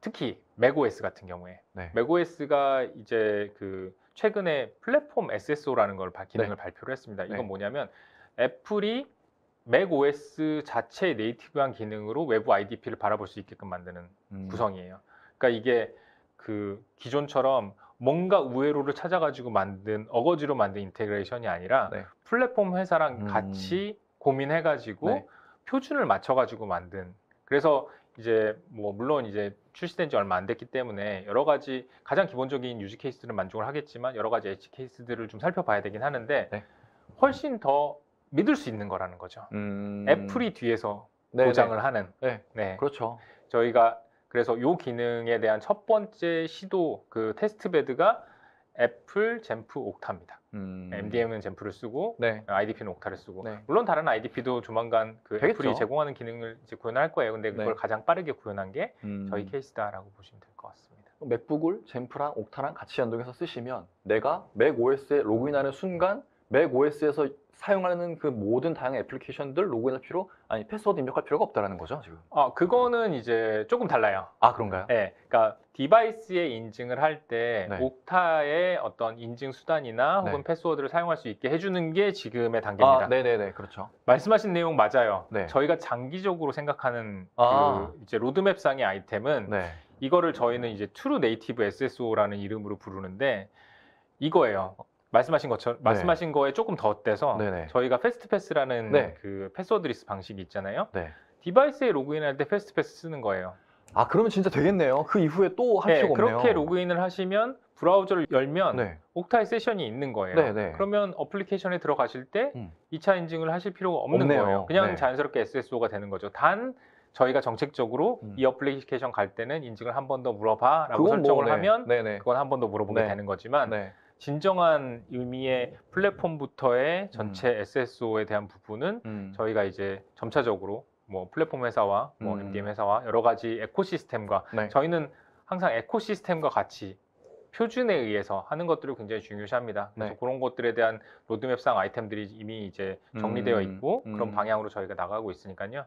특히 맥OS 같은 경우에 맥OS가 이제 최근에 플랫폼 SSO라는 걸 기능을 발표를 했습니다. 이건 뭐냐면 애플이 맥OS 자체의 네이티브한 기능으로 외부 IDP를 바라볼 수 있게끔 만드는 구성이에요. 그러니까 이게 기존처럼 뭔가 우회로를 찾아가지고 어거지로 만든 인테그레이션이 아니라 플랫폼 회사랑 같이 고민해가지고 표준을 맞춰가지고 만든. 그래서 이제 뭐 물론 이제 출시된 지 얼마 안 됐기 때문에 여러 가지 가장 기본적인 유지 케이스들은 만족을 하겠지만 여러 가지 엣지 케이스들을 좀 살펴봐야 되긴 하는데 네. 훨씬 더 믿을 수 있는 거라는 거죠. 애플이 뒤에서 네네. 보장을 하는. 네. 네. 그렇죠. 저희가 그래서 이 기능에 대한 첫 번째 시도 그 테스트 베드가 애플 젠프 옥타입니다. MDM은 젠프를 쓰고 네. IDP는 옥타를 쓰고 네. 물론 다른 IDP도 조만간 그 되겠죠. 애플이 제공하는 기능을 이제 구현할 거예요. 근데 그걸 네. 가장 빠르게 구현한 게 저희 케이스다라고 보시면 될 것 같습니다. 맥북을 젠프랑 옥타랑 같이 연동해서 쓰시면 내가 맥OS에 로그인하는 순간 맥OS에서 사용하는 그 모든 다양한 애플리케이션들 로그인할 필요, 아니 패스워드 입력할 필요가 없다라는 거죠, 지금. 그거는 이제 조금 달라요. 아, 그런가요? 네, 그러니까 디바이스에 인증을 할 때 네. 옥타의 어떤 인증 수단이나 혹은 네. 패스워드를 사용할 수 있게 해주는 게 지금의 단계입니다. 네네네, 그렇죠. 말씀하신 내용 맞아요. 네. 저희가 장기적으로 생각하는 아. 그 이제 로드맵상의 아이템은 네. 이거를 저희는 이제 True Native SSO라는 이름으로 부르는데 이거예요. 말씀하신 것처럼 말씀하신 거에 조금 덧대서 네네. 저희가 패스트패스라는 네. 그 패스워드 리스트 방식이 있잖아요. 네. 디바이스에 로그인할 때 패스트패스 쓰는 거예요. 아, 그러면 진짜 되겠네요. 그 이후에 또 할 네, 필요가 없네요. 그렇게 로그인을 하시면 브라우저를 열면 네. 옥타의 세션이 있는 거예요. 네, 네. 그러면 어플리케이션에 들어가실 때 2차 인증을 하실 필요가 없는 없네요. 거예요. 그냥 네. 자연스럽게 SSO가 되는 거죠. 단 저희가 정책적으로 음. 이 어플리케이션 갈 때는 인증을 한 번 더 물어봐 라고 그건 설정을 네. 하면 네네. 그건 한 번 더 물어보게 네. 되는 거지만 네. 진정한 의미의 플랫폼부터의 전체 SSO에 대한 부분은 저희가 이제 점차적으로 뭐 플랫폼 회사와 뭐 MDM 회사와 여러 가지 에코시스템과 네. 저희는 항상 에코시스템과 같이 표준에 의해서 하는 것들을 굉장히 중요시합니다. 그래서 네. 그런 것들에 대한 로드맵상 아이템들이 이미 이제 정리되어 있고 그런 음. 방향으로 저희가 나가고 있으니까요.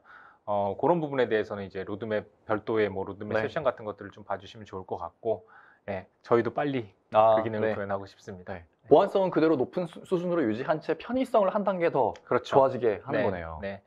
그런 부분에 대해서는 이제 로드맵 별도의 뭐 로드맵 네. 세션 같은 것들을 좀 봐주시면 좋을 것 같고, 예, 저희도 빨리 그 기능을 네. 구현하고 싶습니다. 네. 보안성은 그대로 높은 수준으로 유지한 채 편의성을 한 단계 더 그렇죠. 좋아지게 하는 네, 거네요. 네.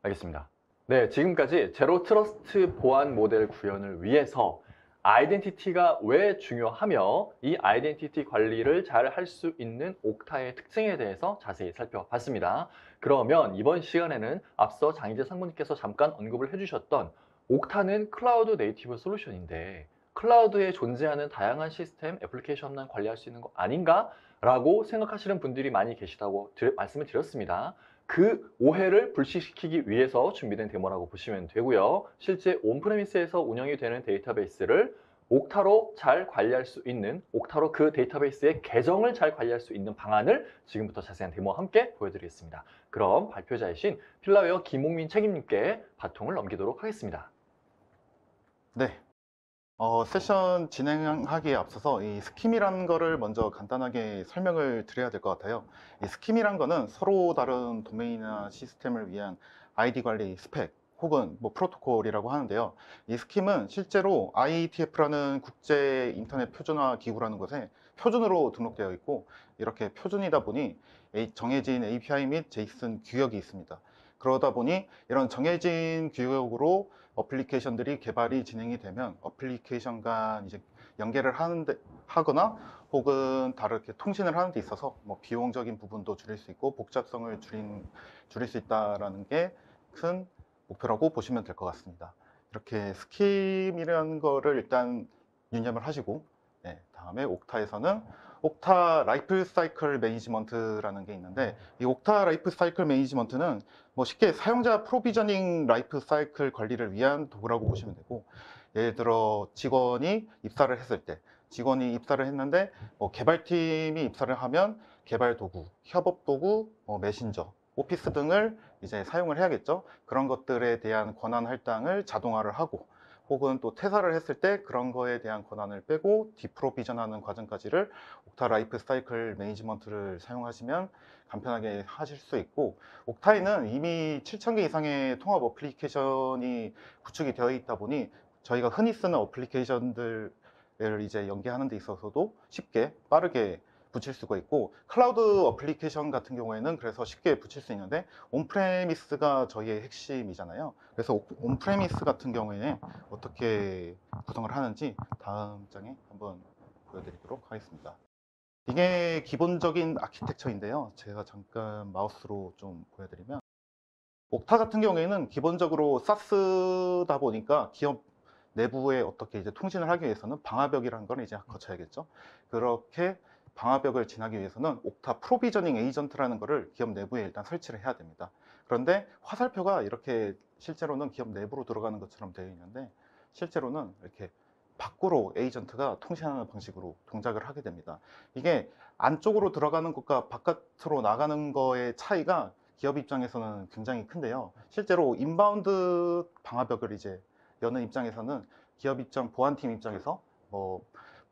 알겠습니다. 네, 지금까지 제로 트러스트 보안 모델 구현을 위해서 아이덴티티가 왜 중요하며 이 아이덴티티 관리를 잘 할 수 있는 옥타의 특징에 대해서 자세히 살펴봤습니다. 그러면 이번 시간에는 앞서 장희재 상무님께서 잠깐 언급을 해주셨던 옥타는 클라우드 네이티브 솔루션인데 클라우드에 존재하는 다양한 시스템, 애플리케이션만 관리할 수 있는 거 아닌가? 라고 생각하시는 분들이 많이 계시다고 말씀을 드렸습니다. 그 오해를 불식시키기 위해서 준비된 데모라고 보시면 되고요. 실제 온프레미스에서 운영이 되는 데이터베이스를 옥타로 잘 관리할 수 있는, 옥타로 그 데이터베이스의 계정을 잘 관리할 수 있는 방안을 지금부터 자세한 데모와 함께 보여드리겠습니다. 그럼 발표자이신 필라웨어 김홍민 책임님께 바통을 넘기도록 하겠습니다. 네. 세션 진행하기에 앞서서 이 스킴이라는 거를 먼저 간단하게 설명을 드려야 될 것 같아요. 이 스킴이란 거는 서로 다른 도메인이나 시스템을 위한 아이디 관리 스펙 혹은 뭐 프로토콜이라고 하는데요. 이 스킴은 실제로 IETF라는 국제 인터넷 표준화 기구라는 곳에 표준으로 등록되어 있고 이렇게 표준이다 보니 정해진 API 및 제이슨 규격이 있습니다. 그러다 보니 이런 정해진 규격으로 어플리케이션들이 개발이 진행이 되면 어플리케이션 간 이제 연계를 하거나 혹은 다르게 통신을 하는 데 있어서 뭐 비용적인 부분도 줄일 수 있고 복잡성을 줄일 수 있다라는 게 큰 목표라고 보시면 될 것 같습니다. 이렇게 스킴이라는 거를 일단 유념을 하시고, 네, 다음에 옥타에서는 옥타 라이프 사이클 매니지먼트라는 게 있는데 이 옥타 라이프 사이클 매니지먼트는 뭐 쉽게 사용자 프로비저닝 라이프 사이클 관리를 위한 도구라고 보시면 되고, 예를 들어 직원이 입사를 했는데 뭐 개발팀이 입사를 하면 개발 도구, 협업 도구, 메신저, 오피스 등을 이제 사용을 해야겠죠. 그런 것들에 대한 권한 할당을 자동화를 하고 혹은 또 퇴사를 했을 때 그런 거에 대한 권한을 빼고 디프로비전하는 과정까지를 옥타 라이프 사이클 매니지먼트를 사용하시면 간편하게 하실 수 있고, 옥타에는 이미 7,000개 이상의 통합 어플리케이션이 구축이 되어 있다 보니 저희가 흔히 쓰는 어플리케이션들을 이제 연계하는 데 있어서도 쉽게 빠르게 붙일 수가 있고, 클라우드 어플리케이션 같은 경우에는 그래서 쉽게 붙일 수 있는데 온프레미스가 저희의 핵심이잖아요. 그래서 온프레미스 같은 경우에 어떻게 구성을 하는지 다음 장에 한번 보여드리도록 하겠습니다. 이게 기본적인 아키텍처인데요. 제가 잠깐 마우스로 좀 보여드리면 옥타 같은 경우에는 기본적으로 사스다 보니까 기업 내부에 어떻게 이제 통신을 하기 위해서는 방화벽이라는 걸 이제 거쳐야겠죠. 그렇게 방화벽을 지나기 위해서는 옥타 프로비저닝 에이전트라는 거를 기업 내부에 일단 설치를 해야 됩니다. 그런데 화살표가 이렇게 실제로는 기업 내부로 들어가는 것처럼 되어 있는데 실제로는 이렇게 밖으로 에이전트가 통신하는 방식으로 동작을 하게 됩니다. 이게 안쪽으로 들어가는 것과 바깥으로 나가는 거의 차이가 기업 입장에서는 굉장히 큰데요. 실제로 인바운드 방화벽을 이제 여는 입장에서는 기업 입장, 보안팀 입장에서 뭐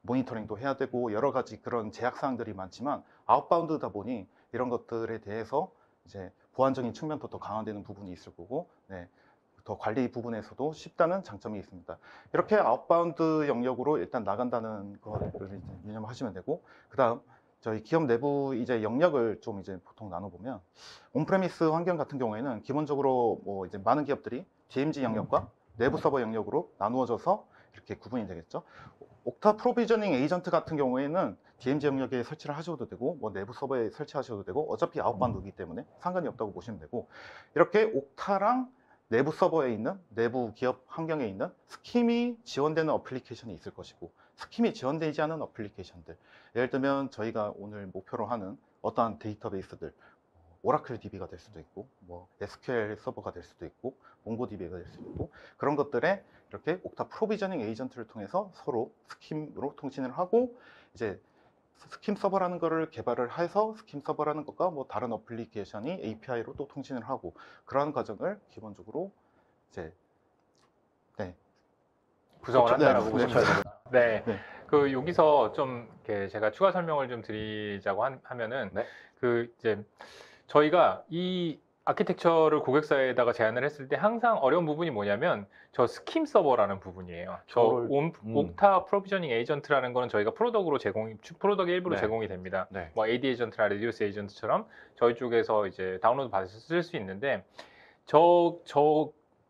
모니터링도 해야 되고 여러 가지 그런 제약 사항들이 많지만 아웃바운드다 보니 이런 것들에 대해서 이제 보안적인 측면도 더 강화되는 부분이 있을 거고, 네, 더 관리 부분에서도 쉽다는 장점이 있습니다. 이렇게 아웃바운드 영역으로 일단 나간다는 거를 이제 유념하시면 되고, 그다음 저희 기업 내부 이제 영역을 좀 이제 보통 나눠보면 온프레미스 환경 같은 경우에는 기본적으로 뭐 이제 많은 기업들이 DMZ 영역과 내부 서버 영역으로 나누어져서 이렇게 구분이 되겠죠. 옥타 프로비저닝 에이전트 같은 경우에는 DMZ 영역에 설치를 하셔도 되고 뭐 내부 서버에 설치하셔도 되고 어차피 아웃바운드이기 때문에 상관이 없다고 보시면 되고, 이렇게 옥타랑 내부 서버에 있는 내부 기업 환경에 있는 스킴이 지원되는 어플리케이션이 있을 것이고 스킴이 지원되지 않은 어플리케이션들, 예를 들면 저희가 오늘 목표로 하는 어떠한 데이터베이스들, 오라클 DB가 될 수도 있고 뭐 SQL 서버가 될 수도 있고 몽고DB가 될 수도 있고, 그런 것들에 이렇게 옥타 프로비저닝 에이전트를 통해서 서로 스킴으로 통신을 하고 이제 스킴 서버라는 거를 개발을 해서 스킴 서버라는 것과 뭐 다른 어플리케이션이 API로 또 통신을 하고, 그러한 과정을 기본적으로 이제 네. 구성을 그렇죠. 한다라고 네, 보시면 네. 됩니다. 네. 네. 그 여기서 좀 이렇게 제가 추가 설명을 좀 드리자고 하면은 네. 그 이제 저희가 이 아키텍처를 고객사에다가 제안을 했을 때 항상 어려운 부분이 뭐냐면 저 스킴 서버라는 부분이에요. 저 옥타 프로비저닝 에이전트라는 거는 저희가 프로덕으로 프로덕의 일부로 네. 제공이 됩니다. 네. 뭐 AD 에이전트나 레디오스 에이전트처럼 저희 쪽에서 이제 다운로드 받아서 쓸 수 있는데 저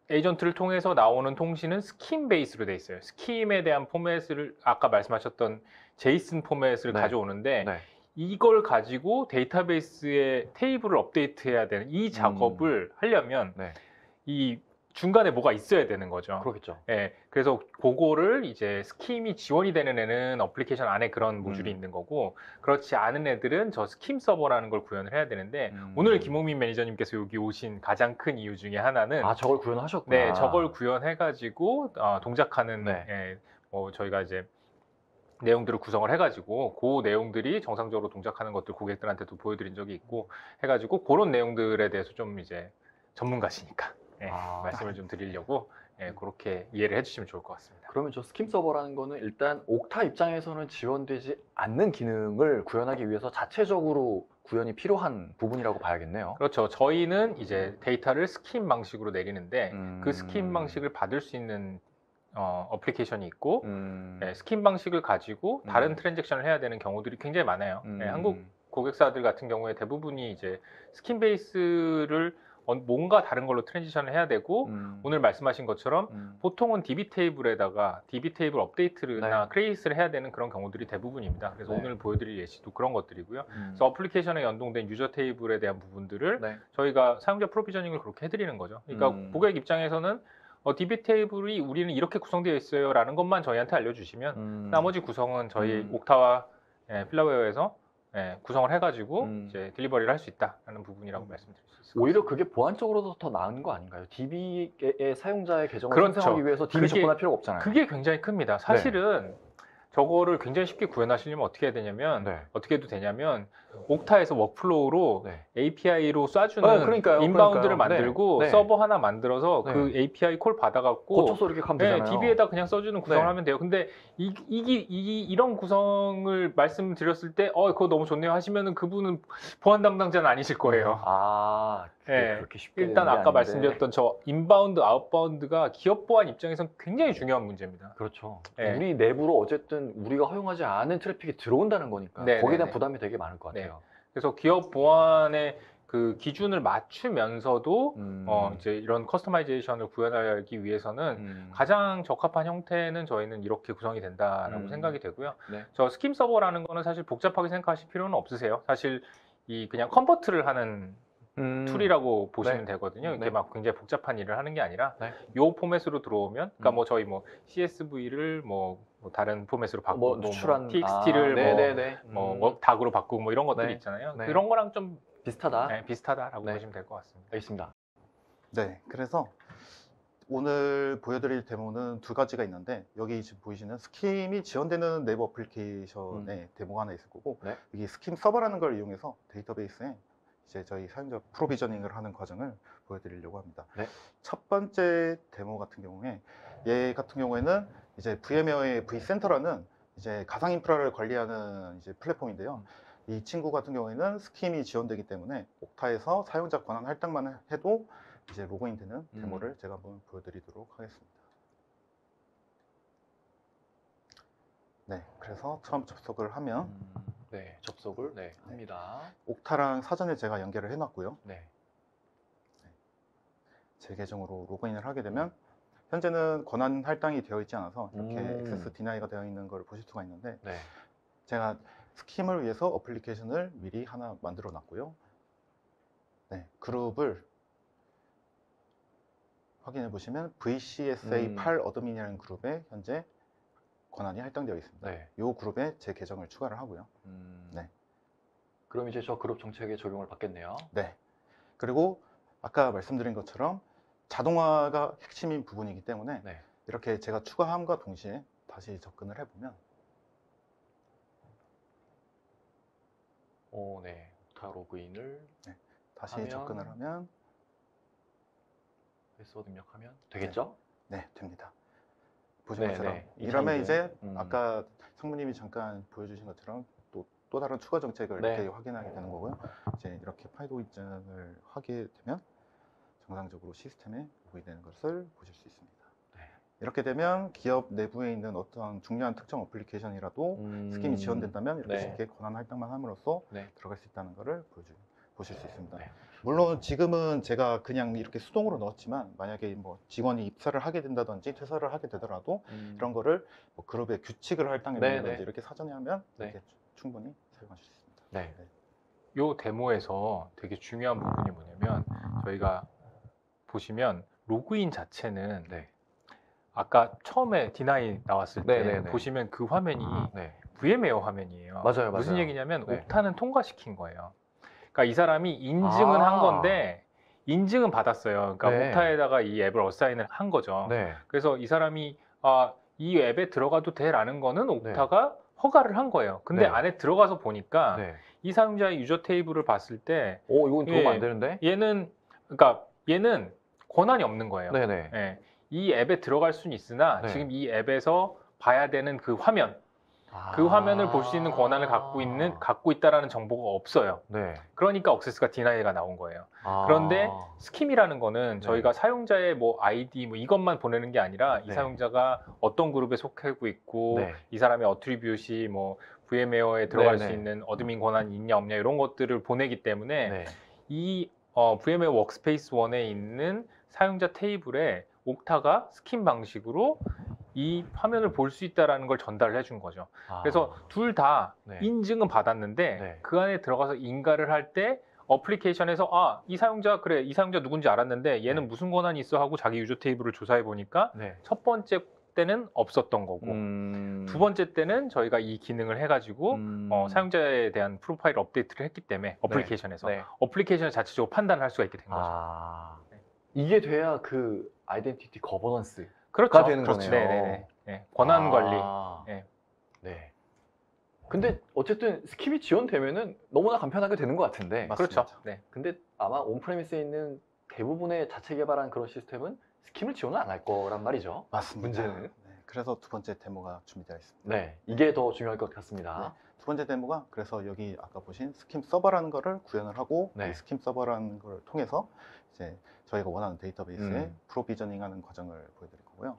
에이전트를 통해서 나오는 통신은 스킴 베이스로 돼 있어요. 스킴에 대한 포맷을 아까 말씀하셨던 제이슨 포맷을 네. 가져오는데 네. 이걸 가지고 데이터베이스에 테이블을 업데이트해야 되는 이 작업을 하려면 네. 이 중간에 뭐가 있어야 되는 거죠. 그렇겠죠. 예, 그래서 그거를 이제 스킴이 지원이 되는 애는 어플리케이션 안에 그런 모듈이 있는 거고, 그렇지 않은 애들은 저 스킴 서버라는 걸 구현을 해야 되는데 오늘 김홍민 매니저님께서 여기 오신 가장 큰 이유 중에 하나는 아, 저걸 구현하셨구나. 네, 저걸 구현해가지고 동작하는 네. 예, 뭐 저희가 이제 내용들을 구성을 해가지고 그 내용들이 정상적으로 동작하는 것들 고객들한테도 보여드린 적이 있고 해가지고 그런 내용들에 대해서 좀 이제 전문가시니까 예, 말씀을 좀 드리려고 그렇게 이해를 해주시면 좋을 것 같습니다. 그러면 저 스킴 서버라는 거는 일단 옥타 입장에서는 지원되지 않는 기능을 구현하기 위해서 자체적으로 구현이 필요한 부분이라고 봐야겠네요. 그렇죠. 저희는 이제 데이터를 스킴 방식으로 내리는데 그 스킴 방식을 받을 수 있는 어플리케이션이 있고 스킴 방식을 가지고 다른 트랜잭션을 해야 되는 경우들이 굉장히 많아요. 한국 고객사들 같은 경우에 대부분이 이제 스킴 베이스를 뭔가 다른 걸로 트랜지션을 해야 되고 오늘 말씀하신 것처럼 보통은 DB 테이블에다가 DB 테이블 업데이트나 크레이스를 해야 되는 그런 경우들이 대부분입니다. 그래서 오늘 보여드릴 예시도 그런 것들이고요. 그래서 어플리케이션에 연동된 유저 테이블에 대한 부분들을 저희가 사용자 프로비저닝을 그렇게 해드리는 거죠. 그러니까 고객 입장에서는 DB 테이블이 우리는 이렇게 구성되어 있어요 라는 것만 저희한테 알려주시면 나머지 구성은 저희 옥타와 필라웨어에서 구성을 해가지고 이제 딜리버리를 할 수 있다라는 부분이라고 말씀드릴 수 있습니다. 오히려 그게 보안적으로도 더 나은 거 아닌가요? DB의 사용자의 계정을 그렇죠. 생성하기 위해서 DB 접근할 필요가 없잖아요. 그게 굉장히 큽니다. 사실은 저거를 굉장히 쉽게 구현하시려면 어떻게 해야 되냐면 어떻게 해도 되냐면 옥타에서 워크플로우로 API로 쏴주는 인바운드를 만들고 서버 하나 만들어서 그 API 콜 받아갖고 고쳐서 이렇게 하면 되잖아요. DB에다 그냥 써주는 구성을 하면 돼요. 근데 이런 구성을 말씀드렸을 때 그거 너무 좋네요 하시면은 그분은 보안 담당자는 아니실 거예요. 그렇게 쉽게 일단 아까 말씀드렸던 저 인바운드, 아웃바운드가 기업 보안 입장에선 굉장히 중요한 문제입니다. 그렇죠. 우리 내부로 어쨌든 우리가 허용하지 않은 트래픽이 들어온다는 거니까 거기에 대한 부담이 되게 많을 것 같아요. 그래서 기업 보안의 그 기준을 맞추면서도 이제 이런 커스터마이제이션을 구현하기 위해서는 가장 적합한 형태는 저희는 이렇게 구성이 된다라고 생각이 되고요. 저 스킴 서버라는 거는 사실 복잡하게 생각하실 필요는 없으세요. 사실 이 그냥 컨버트를 하는 툴이라고 보시면 네. 되거든요. 이게 네. 막 굉장히 복잡한 일을 하는 게 아니라 네. 요 포맷으로 들어오면, 그러니까 음. 뭐 저희 뭐 CSV를 뭐 다른 포맷으로 바꾸고, 뭐 추출한 TXT를 네네네. 닥으로 바꾸고 뭐 이런 것들이 네. 있잖아요. 네. 그런 거랑 좀 비슷하다. 네, 비슷하다라고 네. 보시면 될 것 같습니다. 알겠습니다. 네, 그래서 오늘 보여드릴 데모는 두 가지가 있는데, 여기 지금 보이시는 스킴이 지원되는 네이버 어플리케이션의 데모가 하나 있을 거고, 네. 여기 스킴 서버라는 걸 이용해서 데이터베이스에 이제 저희 사용자 프로비저닝을 하는 과정을 보여드리려고 합니다. 네. 첫 번째 데모 같은 경우에, 얘 같은 경우에는 이제 VMware의 vCenter라는 이제 가상 인프라를 관리하는 이제 플랫폼인데요. 이 친구 같은 경우에는 스킴이 지원되기 때문에 옥타에서 사용자 권한 할당만 해도 이제 로그인 되는 데모를 제가 한번 보여드리도록 하겠습니다. 네, 그래서 처음 접속을 하면 네, 접속을 합니다. 옥타랑 사전에 제가 연결을 해놨고요. 네. 제 계정으로 로그인을 하게 되면 현재는 권한 할당이 되어 있지 않아서 이렇게 액세스 디나이가 되어 있는 걸 보실 수가 있는데, 네. 제가 스킴을 위해서 어플리케이션을 미리 하나 만들어 놨고요. 네, 그룹을 확인해 보시면 VCSA8 어드민이라는 그룹에 현재 권한이 할당되어 있습니다. 네. 이 그룹에 제 계정을 추가를 하고요. 네. 그럼 이제 저 그룹 정책에 적용을 받겠네요. 네. 그리고 아까 말씀드린 것처럼 자동화가 핵심인 부분이기 때문에 네. 이렇게 제가 추가함과 동시에 다시 접근을 해보면 네. 옥타 로그인을 다시 하면 접근을 하면 패스워드 입력하면 되겠죠? 네, 됩니다. 보신 네, 것처럼 네. 이러면 이제 음. 아까 상무님이 잠깐 보여주신 것처럼 또 다른 추가 정책을 네. 이렇게 확인하게 되는 거고요. 이제 이렇게 파이도 입장을 하게 되면 정상적으로 시스템에 로그인되는 것을 보실 수 있습니다. 네. 이렇게 되면 기업 내부에 있는 어떤 중요한 특정 어플리케이션이라도 스킴이 지원된다면 이렇게 네. 쉽게 권한 할당만 함으로써 네. 들어갈 수 있다는 것을 보실 수 있습니다. 네. 물론 지금은 제가 그냥 이렇게 수동으로 넣었지만, 만약에 뭐 직원이 입사를 하게 된다든지 퇴사를 하게 되더라도 이런 거를 뭐 그룹의 규칙을 할당해준다든지 네, 네. 이렇게 사전에 하면 네. 이렇게 충분히 사용하실 수 있습니다. 네. 요 데모에서 되게 중요한 부분이 뭐냐면, 저희가 보시면 로그인 자체는 네. 아까 처음에 디나이 나왔을 때 네네네. 보시면 그 화면이 네. VMware 화면이에요. 맞아요, 무슨 맞아요. 얘기냐면 네. 옥타는 통과시킨 거예요. 그러니까 이 사람이 인증은 한 건데 인증은 받았어요. 그러니까 네. 옥타에다가 이 앱을 어사인을 한 거죠. 네. 그래서 이 사람이 이 앱에 들어가도 돼라는 거는 옥타가 허가를 한 거예요. 근데 네. 안에 들어가서 보니까 네. 이 사용자의 유저 테이블을 봤을 때 이건 들어오면 예. 안 되는데? 얘는 권한이 없는 거예요. 네네. 예. 이 앱에 들어갈 수는 있으나 네. 지금 이 앱에서 봐야 되는 그 화면, 그 화면을 볼 수 있는 권한을 갖고 있다라는 정보가 없어요. 네. 그러니까 억세스가 디나이가 나온 거예요. 아. 그런데 스킴이라는 거는 네. 저희가 사용자의 뭐 아이디 뭐 이것만 보내는 게 아니라 이 네. 사용자가 어떤 그룹에 속하고 있고 네. 이 사람의 어트리뷰시 뭐 VMware에 들어갈 네, 수 네. 있는 어드민 권한이 있냐 없냐 이런 것들을 보내기 때문에 네. 이 VMware 워크스페이스 1에 있는 사용자 테이블에 옥타가 스킨 방식으로 이 화면을 볼 수 있다는 걸 전달을 해준 거죠. 그래서 둘 다 네. 인증은 받았는데 네. 그 안에 들어가서 인가를 할 때 어플리케이션에서 이 사용자 누군지 알았는데 얘는 네. 무슨 권한이 있어 하고 자기 유저 테이블을 조사해 보니까 네. 첫 번째 때는 없었던 거고 두 번째 때는 저희가 이 기능을 해가지고 사용자에 대한 프로파일 업데이트를 했기 때문에 어플리케이션에서 네. 어플리케이션을 자체적으로 판단을 할 수가 있게 된 거죠. 이게 돼야 그 아이덴티티 거버넌스가 그렇죠. 되는 그렇죠. 거네요. 네네네. 네. 권한 관리. 네. 네. 근데 어쨌든 스킴이 지원되면은 너무나 간편하게 되는 것 같은데. 맞습니다. 그렇죠. 네. 근데 아마 온프레미스에 있는 대부분의 자체 개발한 그런 시스템은 스킴을 지원을 안 할 거란 말이죠. 맞습니다. 문제는. 네, 그래서 두 번째 데모가 준비되어 있습니다. 네. 이게 더 중요할 것 같습니다. 두 번째 데모가, 그래서 여기 아까 보신 스킴 서버라는 거를 구현을 하고 네. 이 스킴 서버라는 걸 통해서 이제 저희가 원하는 데이터베이스에 프로비저닝하는 과정을 보여드릴 거고요.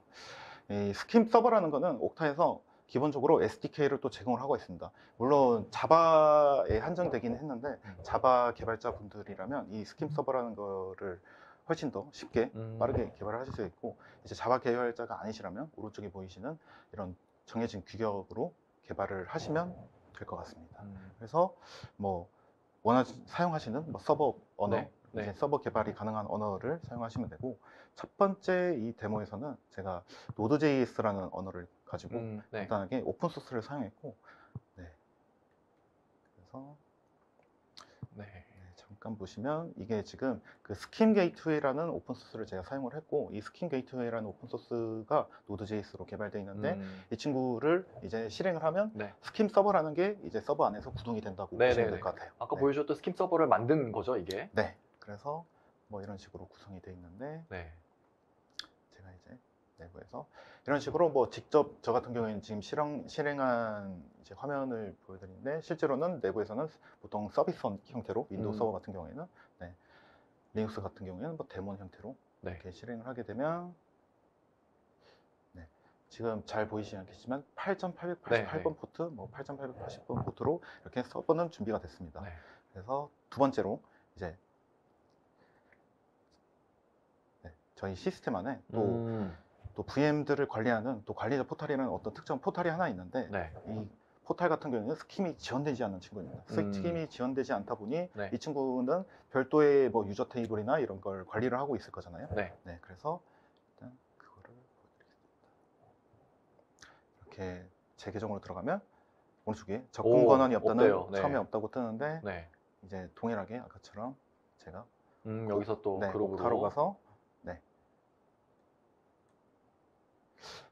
이 스킴 서버라는 거는 옥타에서 기본적으로 SDK를 또 제공을 하고 있습니다. 물론 자바에 한정되긴 했는데 자바 개발자분들이라면 이 스킴 서버라는 거를 훨씬 더 쉽게 빠르게 개발을 하실 수 있고, 이제 자바 개발자가 아니시라면 오른쪽에 보이시는 이런 정해진 규격으로 개발을 하시면 될 것 같습니다. 그래서 뭐 사용하시는 뭐 서버 언어, 네. 네. 이제 서버 개발이 가능한 언어를 사용하시면 되고, 첫 번째 이 데모에서는 제가 Node.js라는 언어를 가지고 네. 간단하게 오픈 소스를 사용했고, 네. 그래서 네. 잠깐 보시면 이게 지금 그 스킨 게이트웨이라는 오픈 소스를 제가 사용을 했고, 이 스킨 게이트웨이라는 오픈 소스가 Node.js로 개발되어 있는데 이 친구를 이제 실행을 하면 네. 스킨 서버라는 게 이제 서버 안에서 구동이 된다고 네, 보시면 네, 될 것 같아요. 아까 네. 보여주셨던 스킴 서버를 만든 거죠, 이게? 네. 그래서 뭐 이런 식으로 구성이 되어 있는데, 네. 제가 이제 내부에서 이런 식으로 뭐 직접 저 같은 경우에는 지금 실행한 이제 화면을 보여드리는데, 실제로는 내부에서는 보통 서비스 형태로 윈도우 서버 같은 경우에는, 네, 리눅스 같은 경우에는 뭐 데몬 형태로 네. 이렇게 실행을 하게 되면, 네, 지금 잘 보이시지 않겠지만 8888번 포트, 뭐 8880번 포트로 이렇게 서버는 준비가 됐습니다. 네. 그래서 두 번째로 이제 저희 시스템 안에 또 VM들을 관리하는 또 관리자 포탈이라는 어떤 특정 포탈이 하나 있는데, 네. 이 포탈 같은 경우에는 스킴이 지원되지 않는 친구입니다. 스킴이 지원되지 않다 보니 네. 이 친구는 별도의 뭐 유저 테이블이나 이런 걸 관리를 하고 있을 거잖아요. 네. 네, 그래서 일단 그거를 보여드리겠습니다. 이렇게 제 계정으로 들어가면 오른쪽에 접근 오, 권한이 없다는 없대요. 네. 처음에 없다고 뜨는데, 네. 이제 동일하게 아까처럼 제가 여기서 또 네, 그룹으로 옥타로 가서, 네,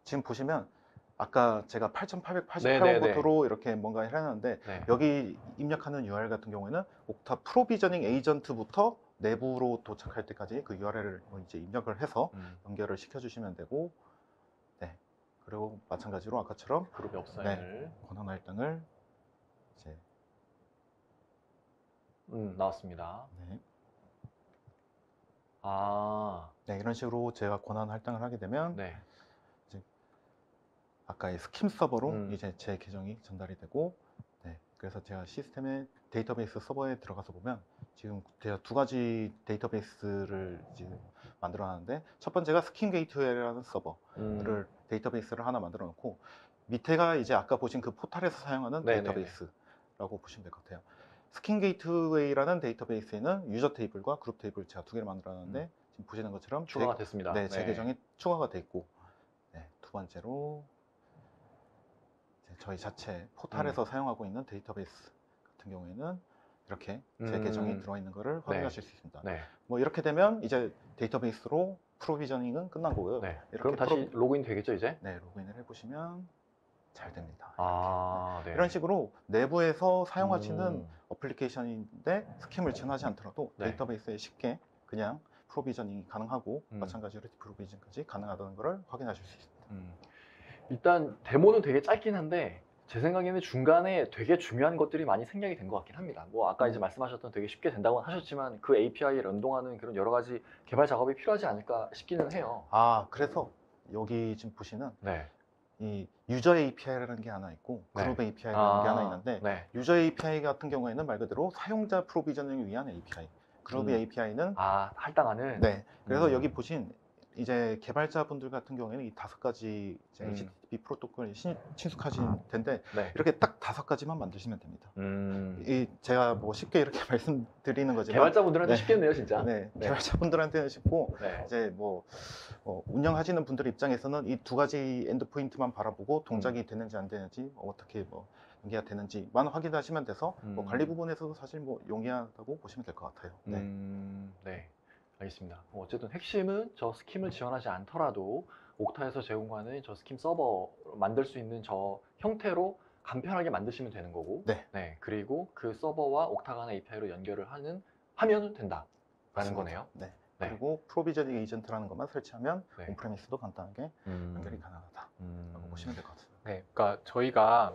지금 보시면 아까 제가 8888번 포트로 이렇게 뭔가 해놨는데, 네. 여기 입력하는 URL 같은 경우에는 옥타 프로비저닝 에이전트부터 내부로 도착할 때까지 그 URL을 이제 입력을 해서 연결을 시켜주시면 되고, 네, 그리고 마찬가지로 아까처럼 그룹 웹사인을 권한 할당을 이제 나왔습니다. 네. 네. 이런 식으로 제가 권한 할당을 하게 되면, 네. 아까의 스킴 서버로 이제 제 계정이 전달이 되고, 네, 그래서 제가 시스템의 데이터베이스 서버에 들어가서 보면 지금 제가 두 가지 데이터베이스를 지금 만들어 놨는데, 첫 번째가 스킨 게이트웨이라는 서버를 데이터베이스를 하나 만들어 놓고, 밑에가 이제 아까 보신 그 포탈에서 사용하는 데이터베이스라고 보시면 될 것 같아요. 스킨 게이트웨이라는 데이터베이스에는 유저 테이블과 그룹 테이블 제가 두 개를 만들어 놨는데, 지금 보시는 것처럼 추가가 됐습니다. 네, 제 계정이 추가가 돼 있고, 네, 두 번째로 저희 자체 포탈에서 사용하고 있는 데이터베이스 같은 경우에는 이렇게 제 계정이 들어있는 것을 확인하실 수 있습니다. 네. 뭐 이렇게 되면 이제 데이터베이스로 프로비저닝은 끝난 거고요. 네. 이렇게 그럼 다시 로그인 되겠죠, 이제? 네, 로그인을 해보시면 잘 됩니다. 네. 이런 식으로 내부에서 사용하시는 어플리케이션인데 스킴을 지원하지 않더라도 데이터베이스에 쉽게 그냥 프로비저닝이 가능하고 마찬가지로 프로비저닝까지 가능하다는 것을 확인하실 수 있습니다. 일단 데모는 되게 짧긴 한데 제 생각에는 중간에 되게 중요한 것들이 많이 생략이 된 것 같긴 합니다. 뭐 아까 이제 말씀하셨던 되게 쉽게 된다고 하셨지만 그 API에 연동하는 그런 여러 가지 개발 작업이 필요하지 않을까 싶기는 해요. 그래서 여기 지금 보시는 네. 이 유저 API라는 게 하나 있고 그룹 API라는 게 하나 있는데, 유저 API 같은 경우에는 말 그대로 사용자 프로비저닝을 위한 API, 그룹 API는 할당하는. 네. 그래서 여기 보신 이제 개발자분들 같은 경우에는 이 5가지 이제 HTTP 프로토콜이 친숙하신 텐데, 이렇게 딱 5가지만 만드시면 됩니다. 이 제가 뭐 쉽게 이렇게 말씀드리는 거지만 개발자분들한테 쉽겠네요, 진짜. 네, 개발자분들한테는 쉽고, 이제 뭐 운영하시는 분들 입장에서는 이 2가지 엔드포인트만 바라보고 동작이 되는지 안 되는지, 어떻게 뭐 연계가 되는지만 확인하시면 돼서 뭐 관리 부분에서도 사실 뭐 용이하다고 보시면 될 것 같아요. 네. 알겠습니다. 어쨌든 핵심은 저 스킴을 지원하지 않더라도 옥타에서 제공하는 저 스킴 서버 만들 수 있는 저 형태로 간편하게 만드시면 되는 거고, 그리고 그 서버와 옥타 간의 API로 연결을 하면 된다라는 거네요. 네. 그리고 프로비저닝 에이전트라는 것만 설치하면 온프레미스도 간단하게 연결이 가능하다라고 보시면 될 것 같습니다. 네, 그러니까 저희가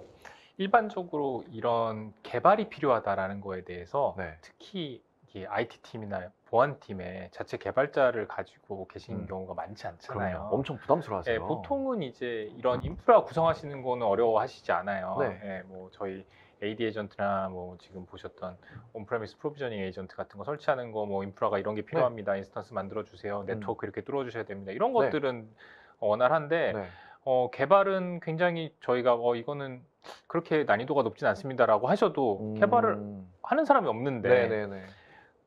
일반적으로 이런 개발이 필요하다라는 거에 대해서 특히 IT팀이나 보안팀에 자체 개발자를 가지고 계신 경우가 많지 않잖아요. 그럼요. 엄청 부담스러워하세요. 네, 보통은 이제 이런 인프라 구성하시는 거는 어려워하시지 않아요. 뭐 저희 AD 에이전트나 뭐 지금 보셨던 온프레미스 프로비저닝 에이전트 같은 거 설치하는 거, 뭐 인프라가 이런 게 필요합니다. 인스턴스 만들어 주세요. 네트워크 이렇게 뚫어 주셔야 됩니다. 이런 것들은 원활한데 개발은 굉장히 저희가 이거는 그렇게 난이도가 높진 않습니다라고 하셔도 개발을 하는 사람이 없는데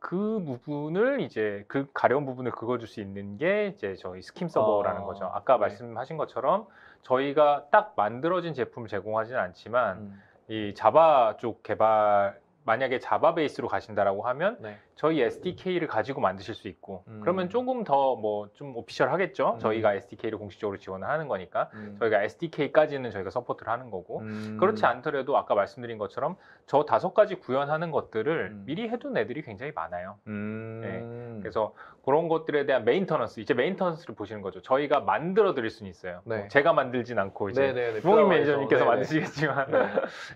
그 부분을 이제 그 가려운 부분을 긁어줄 수 있는 게 이제 저희 스킴 서버라는 거죠. 아까 네. 말씀하신 것처럼 저희가 딱 만들어진 제품을 제공하지는 않지만 음. 이 자바 쪽 개발 만약에 자바 베이스로 가신다라고 하면 네. 저희 SDK를 가지고 만드실 수 있고 그러면 조금 더 뭐 좀 오피셜하겠죠. 저희가 SDK를 공식적으로 지원을 하는 거니까 저희가 SDK까지는 저희가 서포트를 하는 거고 그렇지 않더라도 아까 말씀드린 것처럼 저 5가지 구현하는 것들을 미리 해둔 애들이 굉장히 많아요. 네. 그래서 그런 것들에 대한 메인터넌스, 이제 메인터넌스를 보시는 거죠. 저희가 만들어 드릴 수는 있어요. 네. 뭐 제가 만들진 않고 이제 네네네. 부모님 매니저님께서 네네. 만드시겠지만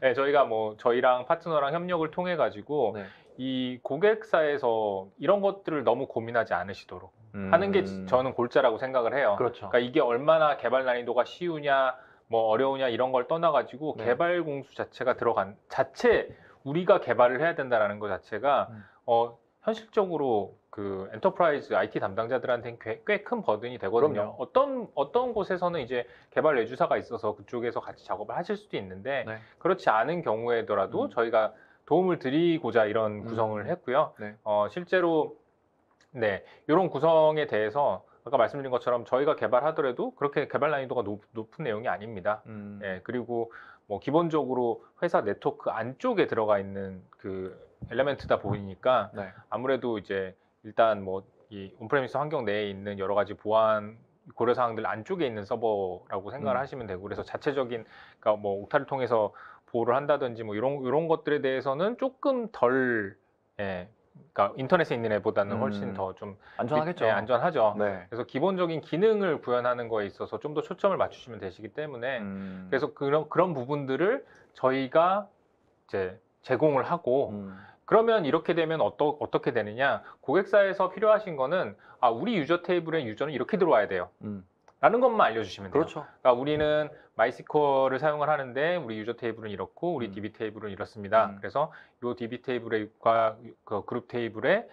네, 저희가 뭐 저희랑 파트너랑 협력을 통해 가지고 네. 이 고객사에서 이런 것들을 너무 고민하지 않으시도록 하는 게 저는 골자라고 생각을 해요. 그렇죠. 그러니까 이게 얼마나 개발 난이도가 쉬우냐, 뭐 어려우냐 이런 걸 떠나가지고 네. 개발 공수 자체가 들어간 자체 우리가 개발을 해야 된다라는 것 자체가 현실적으로 그 엔터프라이즈 IT 담당자들한테는 꽤 큰 버든이 되거든요. 어떤 곳에서는 이제 개발 외주사가 있어서 그쪽에서 같이 작업을 하실 수도 있는데 네. 그렇지 않은 경우에더라도 저희가 도움을 드리고자 이런 구성을 했고요. 네. 실제로 네, 이런 구성에 대해서 아까 말씀드린 것처럼 저희가 개발하더라도 그렇게 개발 난이도가 높은 내용이 아닙니다. 네, 그리고 뭐 기본적으로 회사 네트워크 안쪽에 들어가 있는 그 엘레멘트다 보니까 네. 아무래도 이제 일단 뭐 이 온프레미스 환경 내에 있는 여러 가지 보안 고려 사항들 안쪽에 있는 서버라고 생각을 하시면 되고 그래서 자체적인 그러니까 뭐 옥타를 통해서 보호를 한다든지 뭐 이런 것들에 대해서는 조금 덜 그러니까 인터넷에 있는 애보다는 훨씬 더 좀 안전하겠죠. 안전하죠. 네. 그래서 기본적인 기능을 구현하는 거에 있어서 좀 더 초점을 맞추시면 되시기 때문에 그래서 그런 부분들을 저희가 이제 제공을 하고 그러면 이렇게 되면 어떻게 되느냐? 고객사에서 필요하신 거는 우리 유저 테이블에 유저는 이렇게 들어와야 돼요. 라는 것만 알려주시면 돼요. 그렇죠. 그러니까 우리는 마이스퀄을 사용을 하는데 우리 유저 테이블은 이렇고 우리 DB 테이블은 이렇습니다. 그래서 이 DB 테이블과 그 그룹 테이블에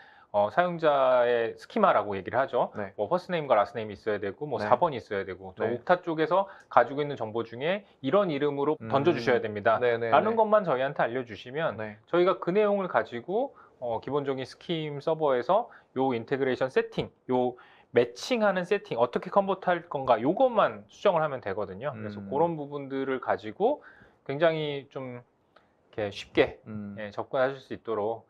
사용자의 스키마라고 얘기를 하죠. 네. 뭐 퍼스트네임과 라스트네임이 있어야 되고 뭐 네. 4번이 있어야 되고 저 네. 옥타 쪽에서 가지고 있는 정보 중에 이런 이름으로 던져주셔야 됩니다. 네네네. 라는 것만 저희한테 알려주시면 네. 저희가 그 내용을 가지고 기본적인 스킴 서버에서 요 인테그레이션 세팅, 요 매칭하는 세팅 어떻게 컨버트 할 건가 요것만 수정을 하면 되거든요. 그래서 그런 부분들을 가지고 굉장히 좀 이렇게 쉽게 접근하실 수 있도록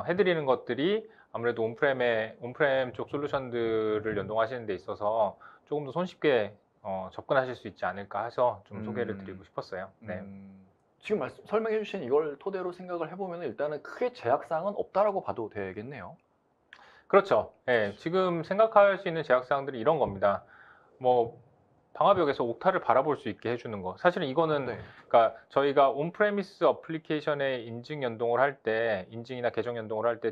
해드리는 것들이 아무래도 온프렘 쪽 솔루션들을 연동하시는 데 있어서 조금 더 손쉽게 접근하실 수 있지 않을까 해서 좀 소개를 드리고 싶었어요. 네. 지금 설명해 주신 이걸 토대로 생각을 해보면 일단은 크게 제약사항은 없다라고 봐도 되겠네요. 그렇죠. 예, 지금 생각할 수 있는 제약사항들이 이런 겁니다. 뭐 방화벽에서 옥타를 바라볼 수 있게 해주는 거. 사실은 이거는 네. 그러니까 저희가 온프레미스 어플리케이션에 인증 연동을 할 때, 인증이나 계정 연동을 할 때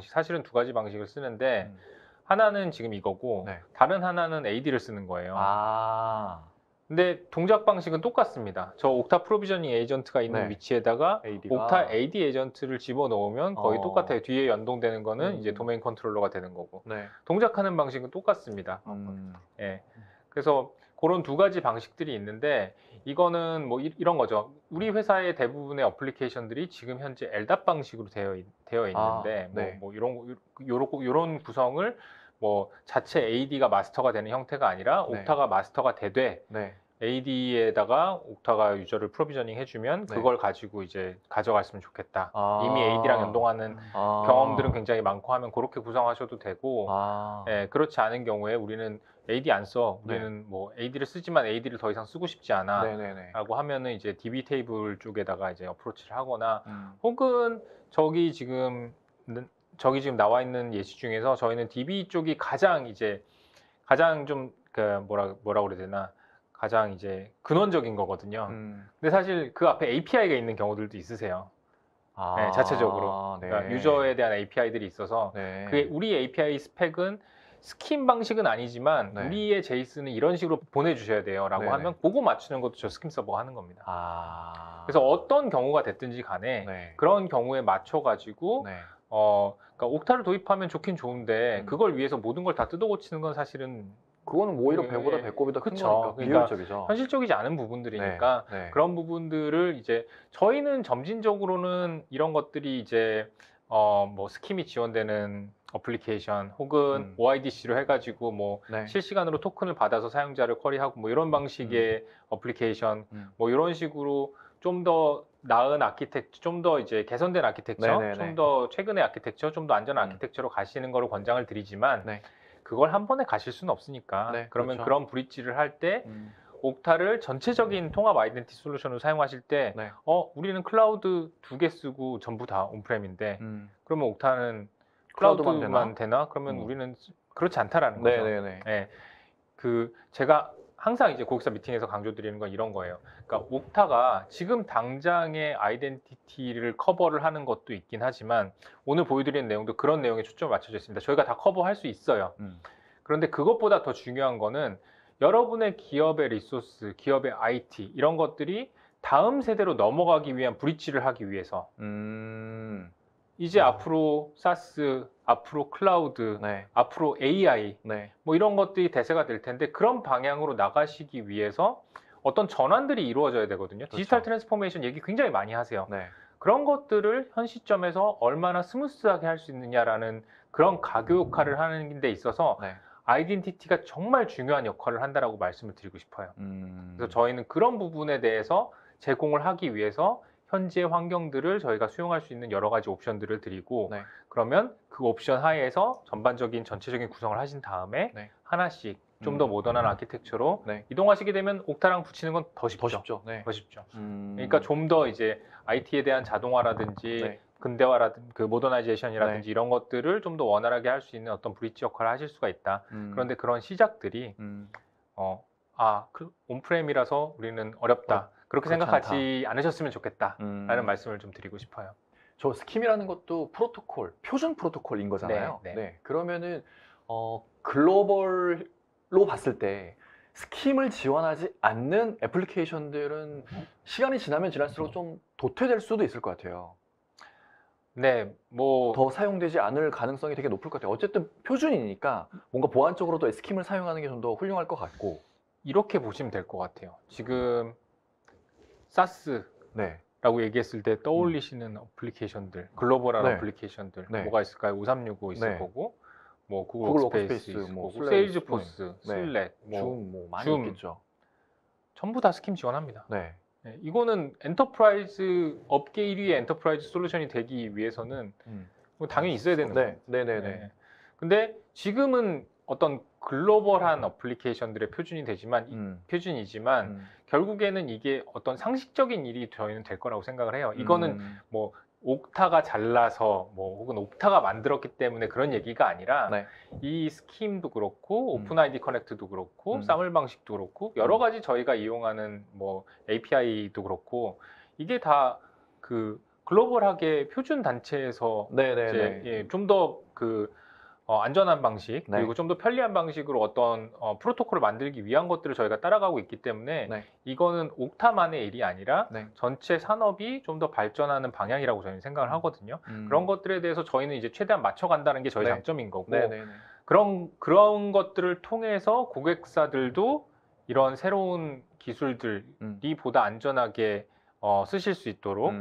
사실은 두 가지 방식을 쓰는데 하나는 지금 이거고 네. 다른 하나는 AD를 쓰는 거예요. 근데 동작 방식은 똑같습니다. 저 옥타 프로비저닝 에이전트가 있는 네. 위치에다가 AD가 옥타 AD 에이전트를 집어넣으면 거의 똑같아요. 뒤에 연동되는 거는 이제 음. 도메인 컨트롤러가 되는 거고 네. 동작하는 방식은 똑같습니다. 예. 그래서 그런 두 가지 방식들이 있는데 이거는 뭐 이런 거죠. 우리 회사의 대부분의 어플리케이션들이 지금 현재 LDAP 방식으로 되어 있는데 네. 뭐 요런 구성을 뭐 자체 AD가 마스터가 되는 형태가 아니라 네. 옥타가 마스터가 되되 네. AD에다가 옥타가 유저를 프로비저닝 해주면 네. 그걸 가지고 이제 가져갔으면 좋겠다. 이미 AD랑 연동하는 경험들은 굉장히 많고 하면 그렇게 구성하셔도 되고 예, 그렇지 않은 경우에 우리는 AD 안 써. 우리는 뭐 AD를 쓰지만 AD를 더 이상 쓰고 싶지 않아. 네네네. 라고 하면은 이제 DB 테이블 쪽에다가 이제 어프로치를 하거나 혹은 저기 지금 나와 있는 예시 중에서 저희는 DB 쪽이 가장 좀 그 뭐라 그래야 되나 가장 이제 근원적인 거거든요. 근데 사실 그 앞에 API가 있는 경우들도 있으세요. 네, 자체적으로 네. 그러니까 유저에 대한 API들이 있어서 네. 그게 우리 API 스펙은 스킨 방식은 아니지만 네. 우리의 제이슨은 이런 식으로 보내주셔야 돼요 라고 네네. 하면 그거 맞추는 것도 저 스킨 서버가 하는 겁니다. 그래서 어떤 경우가 됐든지 간에 네. 그런 경우에 맞춰가지고 네. 그러니까 옥타를 도입하면 좋긴 좋은데 그걸 위해서 모든 걸 다 뜯어 고치는 건 사실은 그거는 오히려 네. 배보다 배꼽이다 큰 그쵸. 거니까 그러니까 비효율적이죠. 현실적이지 않은 부분들이니까 네. 그런 부분들을 이제 저희는 점진적으로는 이런 것들이 이제 뭐 스킴이 지원되는 어플리케이션 혹은 음. OIDC로 해가지고 뭐 네. 실시간으로 토큰을 받아서 사용자를 쿼리하고 뭐 이런 방식의 어플리케이션 뭐 이런 식으로 좀 더 나은 아키텍처, 좀 더 이제 개선된 아키텍처, 네네네. 좀 더 최근의 아키텍처, 좀 더 안전한 아키텍처로 가시는 거를 권장을 드리지만 네. 그걸 한 번에 가실 수는 없으니까 네, 그러면 그렇죠. 그런 브릿지를 할 때 음. 옥타를 전체적인 통합 아이덴티티 솔루션으로 사용하실 때 네. 우리는 클라우드 2개 쓰고 전부 다 온프렘인데 그러면 옥타는 클라우드만 클라우드만 되나? 그러면 우리는 그렇지 않다라는 거죠. 네네네. 예. 제가 항상 이제 고객사 미팅에서 강조드리는 건 이런 거예요. 그러니까 옥타가 지금 당장의 아이덴티티를 커버를 하는 것도 있긴 하지만 오늘 보여드리는 내용도 그런 내용에 초점을 맞춰져 있습니다. 저희가 다 커버할 수 있어요. 그런데 그것보다 더 중요한 거는 여러분의 기업의 리소스, 기업의 IT 이런 것들이 다음 세대로 넘어가기 위한 브릿지를 하기 위해서 이제 앞으로 사스, 앞으로 클라우드, 네. 앞으로 AI 네. 뭐 이런 것들이 대세가 될 텐데 그런 방향으로 나가시기 위해서 어떤 전환들이 이루어져야 되거든요. 그렇죠. 디지털 트랜스포메이션 얘기 굉장히 많이 하세요. 네. 그런 것들을 현 시점에서 얼마나 스무스하게 할 수 있느냐라는 그런 가교 역할을 하는 데 있어서 네. 아이덴티티가 정말 중요한 역할을 한다라고 말씀을 드리고 싶어요. 그래서 저희는 그런 부분에 대해서 제공을 하기 위해서 현재 환경들을 저희가 수용할 수 있는 여러 가지 옵션들을 드리고 네. 그러면 그 옵션 하에서 전반적인 전체적인 구성을 하신 다음에 네. 하나씩 좀 더 모던한 아키텍처로 네. 이동하시게 되면 옥타랑 붙이는 건 더 쉽죠. 더 쉽죠. 네. 더 쉽죠. 그러니까 좀 더 이제 IT에 대한 자동화라든지 네. 근대화라든지 그 모더나이제이션이라든지 네. 이런 것들을 좀 더 원활하게 할 수 있는 어떤 브릿지 역할을 하실 수가 있다. 그런데 그런 시작들이 온프렘이라서 우리는 어렵다. 그렇게 그렇지 생각하지 않으셨으면 좋겠다라는 음. 말씀을 좀 드리고 싶어요. 저 스킴이라는 것도 프로토콜, 표준 프로토콜인 거잖아요. 네, 네. 그러면은 글로벌로 봤을 때 스킴을 지원하지 않는 애플리케이션들은 시간이 지나면 지날수록 좀 도태될 수도 있을 것 같아요. 네, 뭐 더 사용되지 않을 가능성이 되게 높을 것 같아요. 어쨌든 표준이니까 뭔가 보안적으로도 스킴을 사용하는 게 좀 더 훌륭할 것 같고. 이렇게 보시면 될 것 같아요. 지금 사스 네. 라고 얘기했을 때 떠올리시는 어플리케이션들, 글로벌한 네. 어플리케이션들 네. 뭐가 있을까요? 5365 있을 네. 거고, 뭐 구글 구글 워크스페이스 워크스페이스, 있을 뭐 거고, 슬랙, 세일즈포스, 네. 슬랙, 뭐 줌, 뭐 많이 줌. 있겠죠. 전부 다 스킴 지원합니다. 네. 네, 이거는 엔터프라이즈 업계 1위의 엔터프라이즈 솔루션이 되기 위해서는 뭐 당연히 있어야 되는 거예요. 네네네. 근데 지금은 어떤 글로벌한 어플리케이션들의 표준이 되지만 표준이지만 결국에는 이게 어떤 상식적인 일이 저희는 될 거라고 생각을 해요. 이거는 뭐 옥타가 잘나서 뭐 혹은 옥타가 만들었기 때문에 그런 얘기가 아니라 네. 이 스킴도 그렇고 오픈 아이디 커넥트도 그렇고 사물 방식도 그렇고 여러 가지 저희가 이용하는 뭐 API도 그렇고 이게 다 그 글로벌하게 표준 단체에서 이제 좀 더 그 안전한 방식 네. 그리고 좀 더 편리한 방식으로 어떤 프로토콜을 만들기 위한 것들을 저희가 따라가고 있기 때문에 네. 이거는 옥타만의 일이 아니라 네. 전체 산업이 좀 더 발전하는 방향이라고 저희는 생각을 하거든요. 그런 것들에 대해서 저희는 이제 최대한 맞춰간다는 게 저희 네. 장점인 거고 네네네. 그런 것들을 통해서 고객사들도 이런 새로운 기술들이 보다 안전하게 쓰실 수 있도록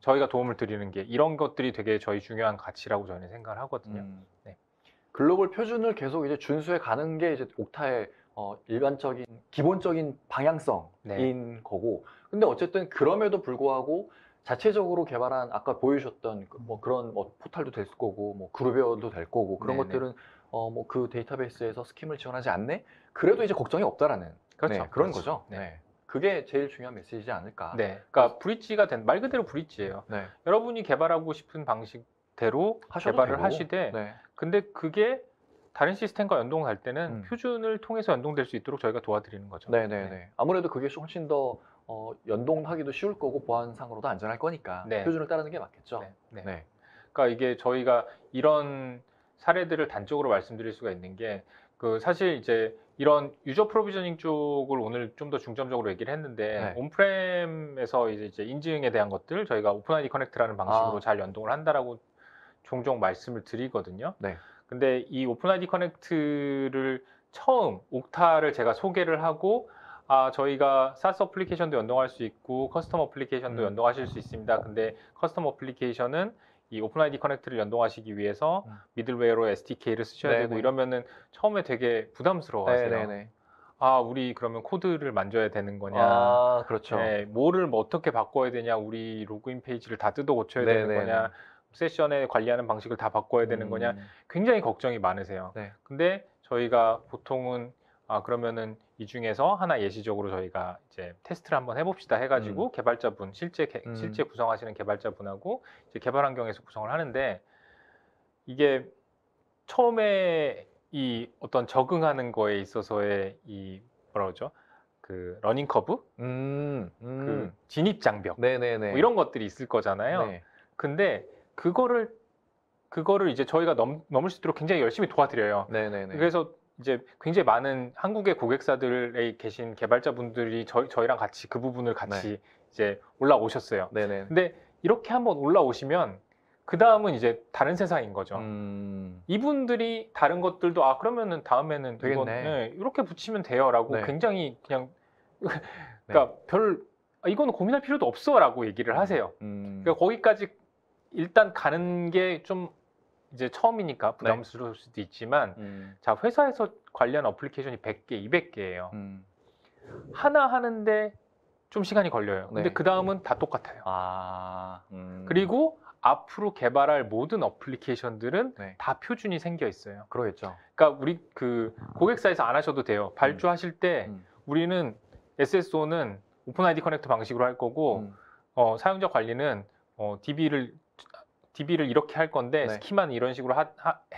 저희가 도움을 드리는 게 이런 것들이 되게 저희 중요한 가치라고 저는 생각을 하거든요. 네. 글로벌 표준을 계속 이제 준수해 가는 게 이제 옥타의 일반적인 기본적인 방향성인 거고. 근데 어쨌든 그럼에도 불구하고 자체적으로 개발한 아까 보여주셨던 뭐 그런 포탈도 될 거고 뭐 그룹웨어도 될 거고 그런 네네. 것들은 뭐 그 데이터베이스에서 스킴을 지원하지 않네? 그래도 이제 걱정이 없다라는 그렇죠. 네, 그런 그렇죠. 거죠. 네. 네. 그게 제일 중요한 메시지지 않을까. 네, 그러니까 브릿지가 말 그대로 브릿지예요. 네. 여러분이 개발하고 싶은 방식대로 하셔도 개발을 되고. 하시되 네. 근데 그게 다른 시스템과 연동할 때는 표준을 통해서 연동될 수 있도록 저희가 도와드리는 거죠. 네네네. 아무래도 그게 훨씬 더 연동하기도 쉬울 거고 보안상으로도 안전할 거니까 네. 표준을 따르는 게 맞겠죠. 네. 네. 그러니까 이게 저희가 이런 사례들을 단적으로 말씀드릴 수가 있는 게 사실 이제 이런 유저 프로비저닝 쪽을 오늘 좀 더 중점적으로 얘기를 했는데 네. 온프렘에서 이제 인증에 대한 것들 저희가 오픈 아이디 커넥트라는 방식으로 잘 연동을 한다라고 종종 말씀을 드리거든요. 네. 근데 이 오픈 아이디 커넥트를 처음 옥타를 제가 소개를 하고 저희가 사스 어플리케이션도 연동할 수 있고 커스텀 어플리케이션도 연동하실 수 있습니다. 근데 커스텀 어플리케이션은 이 오픈 아이디 커넥트를 연동하시기 위해서 음. 미들웨어로 SDK를 쓰셔야 네네. 되고 이러면은 처음에 되게 부담스러워하세요. 네네네. 아, 우리 그러면 코드를 만져야 되는 거냐? 아, 그렇죠. 뭐를 뭐 어떻게 바꿔야 되냐? 우리 로그인 페이지를 다 뜯어 고쳐야 되는 네네네. 거냐? 세션에 관리하는 방식을 다 바꿔야 되는 거냐? 굉장히 걱정이 많으세요. 네. 근데 저희가 보통은 그러면은 이 중에서 하나 예시적으로 저희가 이제 테스트를 한번 해봅시다 해가지고 개발자분 실제 구성하시는 개발자분하고 이제 개발 환경에서 구성을 하는데 이게 처음에 이 어떤 적응하는 거에 있어서의 이 뭐라 그러죠? 그 러닝 커브, 그 진입 장벽, 네네네. 뭐 이런 것들이 있을 거잖아요. 네. 근데 그거를 이제 저희가 넘을 수 있도록 굉장히 열심히 도와드려요. 네네네. 그래서 이제 굉장히 많은 한국의 고객사들에 계신 개발자분들이 저희랑 같이 그 부분을 같이 이제 올라오셨어요. 네네. 근데 이렇게 한번 올라오시면 그 다음은 이제 다른 세상인 거죠. 이분들이 다른 것들도 그러면은 다음에는 되겠네. 이렇게 붙이면 돼요라고 네. 굉장히 그냥 그러니까 이거는 고민할 필요도 없어라고 얘기를 하세요. 그러니까 거기까지 일단 가는 게 좀 이제 처음이니까 부담스러울 수도 있지만 자, 회사에서 관리하는 어플리케이션이 100개, 200개예요. 하나 하는데 좀 시간이 걸려요. 근데 네. 그 다음은 다 똑같아요. 그리고 앞으로 개발할 모든 어플리케이션들은 네. 다 표준이 생겨 있어요. 그러겠죠. 그러니까 우리 그 고객사에서 안 하셔도 돼요. 발주하실 때 우리는 SSO는 오픈 아이디 커넥터 방식으로 할 거고 사용자 관리는 DB를 이렇게 할 건데 네. 스키마는 이런 식으로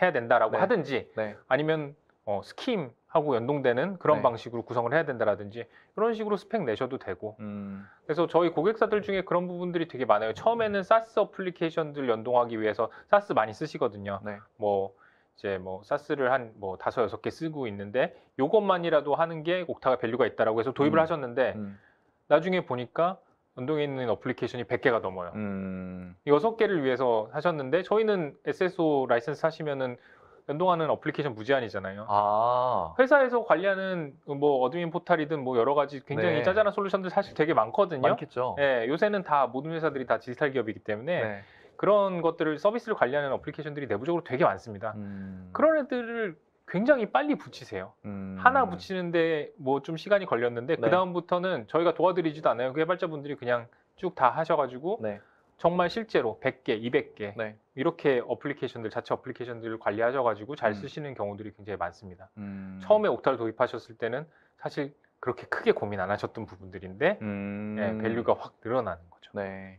해야 된다라고 네. 하든지 네. 아니면 스킴하고 연동되는 그런 네. 방식으로 구성을 해야 된다라든지 이런 식으로 스펙 내셔도 되고 그래서 저희 고객사들 중에 그런 부분들이 되게 많아요. 처음에는 SaaS 어플리케이션들 연동하기 위해서 SaaS 많이 쓰시거든요. 네. 이제 SaaS를 한 5, 6개 쓰고 있는데 요것만이라도 하는 게 옥타가 밸류가 있다라고 해서 도입을 하셨는데 나중에 보니까 연동에 있는 어플리케이션이 100개가 넘어요. 6개를 위해서 하셨는데 저희는 SSO 라이센스 하시면은 연동하는 어플리케이션 무제한이잖아요. 회사에서 관리하는 어드민 포탈이든 여러 가지 굉장히 네. 짜잘한 솔루션들 사실 되게 많거든요. 많겠죠. 요새는 다 모든 회사들이 다 디지털 기업이기 때문에 네. 그런 것들을 서비스를 관리하는 어플리케이션들이 내부적으로 되게 많습니다. 그런 애들을 굉장히 빨리 붙이세요. 하나 붙이는데 좀 시간이 걸렸는데 네. 그 다음부터는 저희가 도와드리지도 않아요. 그 개발자분들이 그냥 쭉 다 하셔가지고 네. 정말 실제로 100개, 200개 네. 이렇게 자체 어플리케이션들을 관리하셔가지고 잘 쓰시는 경우들이 굉장히 많습니다. 처음에 옥타를 도입하셨을 때는 사실 그렇게 크게 고민 안 하셨던 부분들인데 밸류가 확 늘어나는 거죠. 네.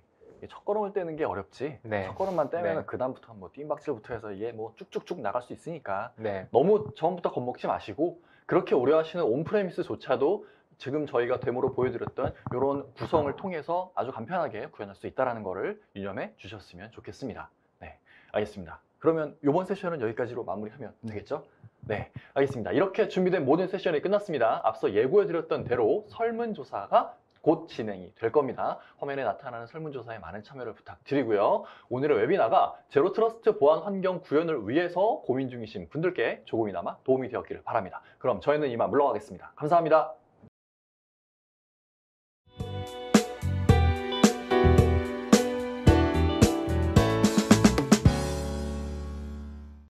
첫 걸음을 떼는 게 어렵지. 네. 첫 걸음만 떼면 네. 그 다음부터 띵박질부터 해서 이게 쭉쭉쭉 나갈 수 있으니까 네. 너무 처음부터 겁먹지 마시고 그렇게 오래하시는 온프레미스조차도 지금 저희가 데모로 보여드렸던 이런 구성을 통해서 아주 간편하게 구현할 수 있다는 거를 유념해 주셨으면 좋겠습니다. 네, 알겠습니다. 그러면 이번 세션은 여기까지로 마무리하면 되겠죠? 네, 알겠습니다. 이렇게 준비된 모든 세션이 끝났습니다. 앞서 예고해드렸던 대로 설문조사가 곧 진행이 될 겁니다. 화면에 나타나는 설문조사에 많은 참여를 부탁드리고요. 오늘의 웨비나가 제로 트러스트 보안 환경 구현을 위해서 고민 중이신 분들께 조금이나마 도움이 되었기를 바랍니다. 그럼 저희는 이만 물러가겠습니다. 감사합니다.